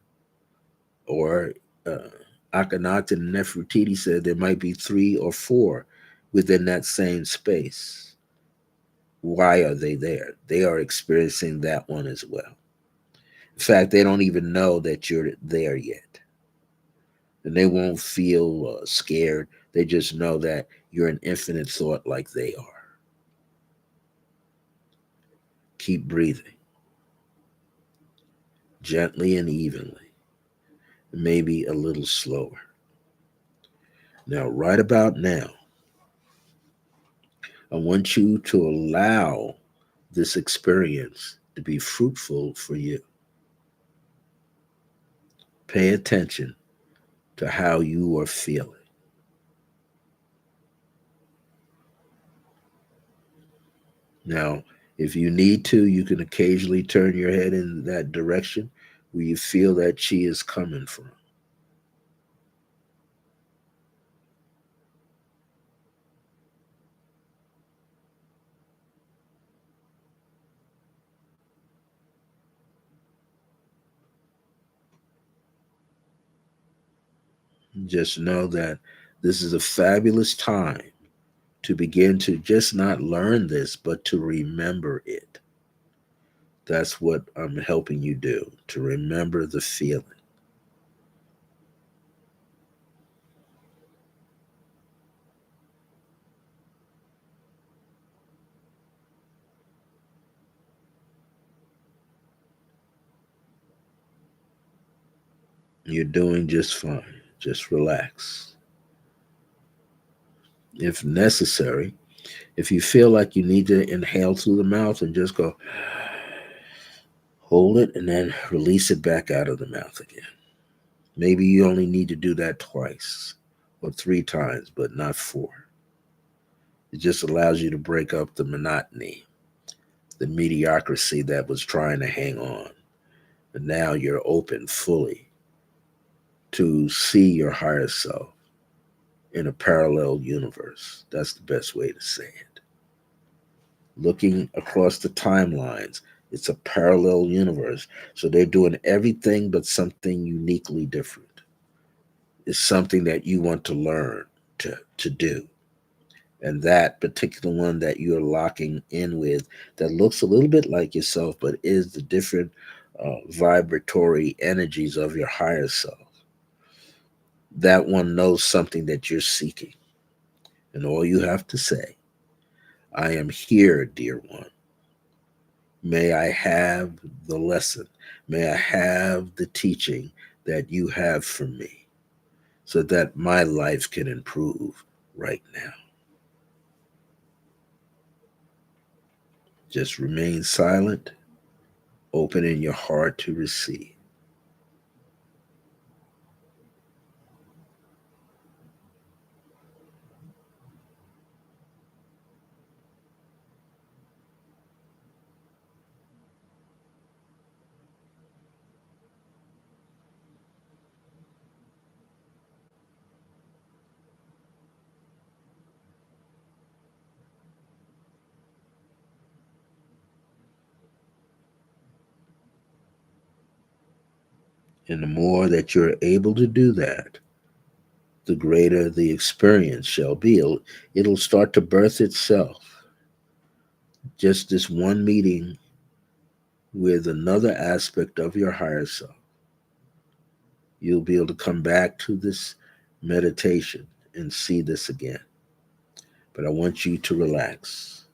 or uh, Ahkenaten Nefertiti said there might be three or four within that same space. Why are they there? They are experiencing that one as well. In fact, they don't even know that you're there yet. And they won't feel scared. They just know that you're an infinite thought like they are. Keep breathing gently and evenly, maybe a little slower. Now, right about now, I want you to allow this experience to be fruitful for you. Pay attention to how you are feeling. Now, if you need to, you can occasionally turn your head in that direction where you feel that chi is coming from. Just know that this is a fabulous time to begin to just not learn this, but to remember it. That's what I'm helping you do, to remember the feeling. You're doing just fine. Just relax. If necessary, if you feel like you need to inhale through the mouth and just go, hold it and then release it back out of the mouth again. Maybe you only need to do that twice or three times, but not four. It just allows you to break up the monotony, the mediocrity that was trying to hang on. And now you're open fully to see your higher self in a parallel universe. That's the best way to say it. Looking across the timelines, it's a parallel universe. So they're doing everything but something uniquely different. It's something that you want to learn to do. And that particular one that you're locking in with that looks a little bit like yourself, but is the different vibratory energies of your higher self. That one knows something that you're seeking. And all you have to say, I am here, dear one. May I have the lesson. May I have the teaching that you have for me so that my life can improve right now. Just remain silent, opening your heart to receive. And the more that you're able to do that, the greater the experience shall be. It'll start to birth itself. Just this one meeting with another aspect of your higher self, you'll be able to come back to this meditation and see this again. But I want you to relax.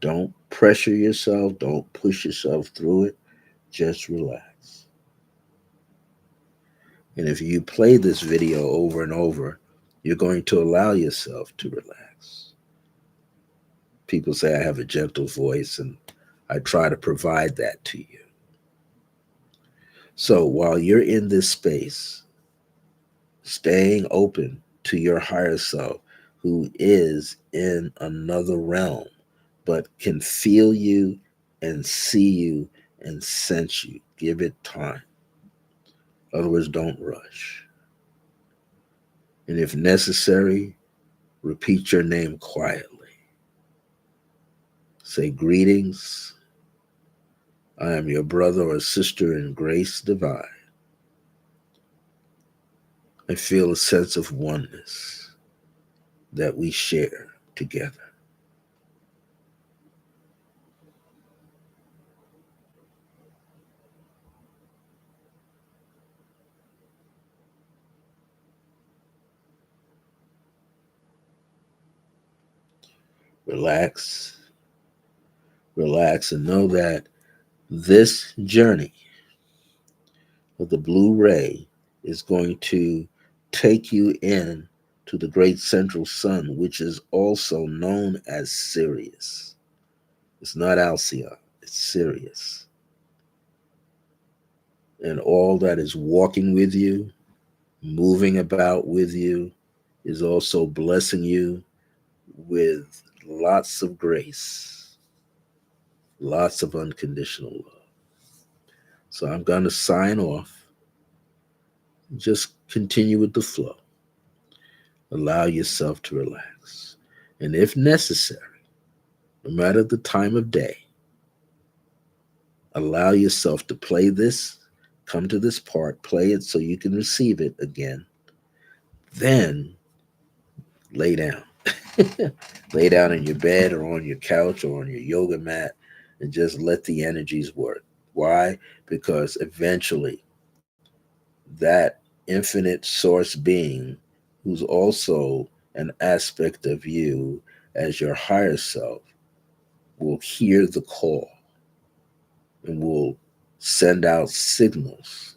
Don't pressure yourself, don't push yourself through it. Just relax. And if you play this video over and over, you're going to allow yourself to relax. People say I have a gentle voice, and I try to provide that to you. So while you're in this space, staying open to your higher self, who is in another realm, but can feel you and see you and sense you, give it time. In other words, don't rush. And if necessary, repeat your name quietly. Say, greetings. I am your brother or sister in grace divine. I feel a sense of oneness that we share together. Relax, relax, and know that this journey of the blue ray is going to take you in to the great central sun, which is also known as Sirius. It's not Alcyon, it's Sirius. And all that is walking with you, moving about with you, is also blessing you with lots of grace, lots of unconditional love. So I'm going to sign off. Just continue with the flow. Allow yourself to relax. And if necessary, no matter the time of day, allow yourself to play this, come to this part, play it so you can receive it again. Then lay down. Lay down in your bed or on your couch or on your yoga mat and just let the energies work. Why? Because eventually that infinite source being, who's also an aspect of you as your higher self, will hear the call and will send out signals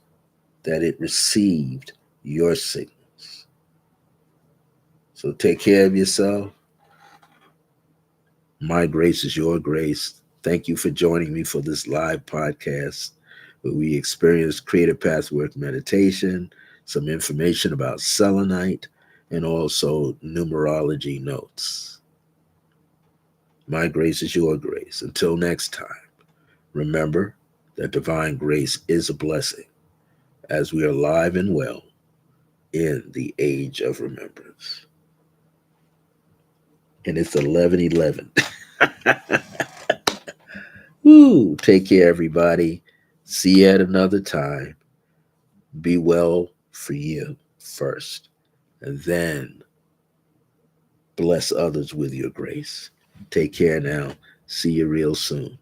that it received your signals. So take care of yourself. My grace is your grace. Thank you for joining me for this live podcast where we experience creative pathwork meditation, some information about selenite, and also numerology notes. My grace is your grace. Until next time, remember that divine grace is a blessing as we are alive and well in the age of remembrance. And it's 11:11. Woo! Take care, everybody. See you at another time. Be well for you first, and then bless others with your grace. Take care now. See you real soon.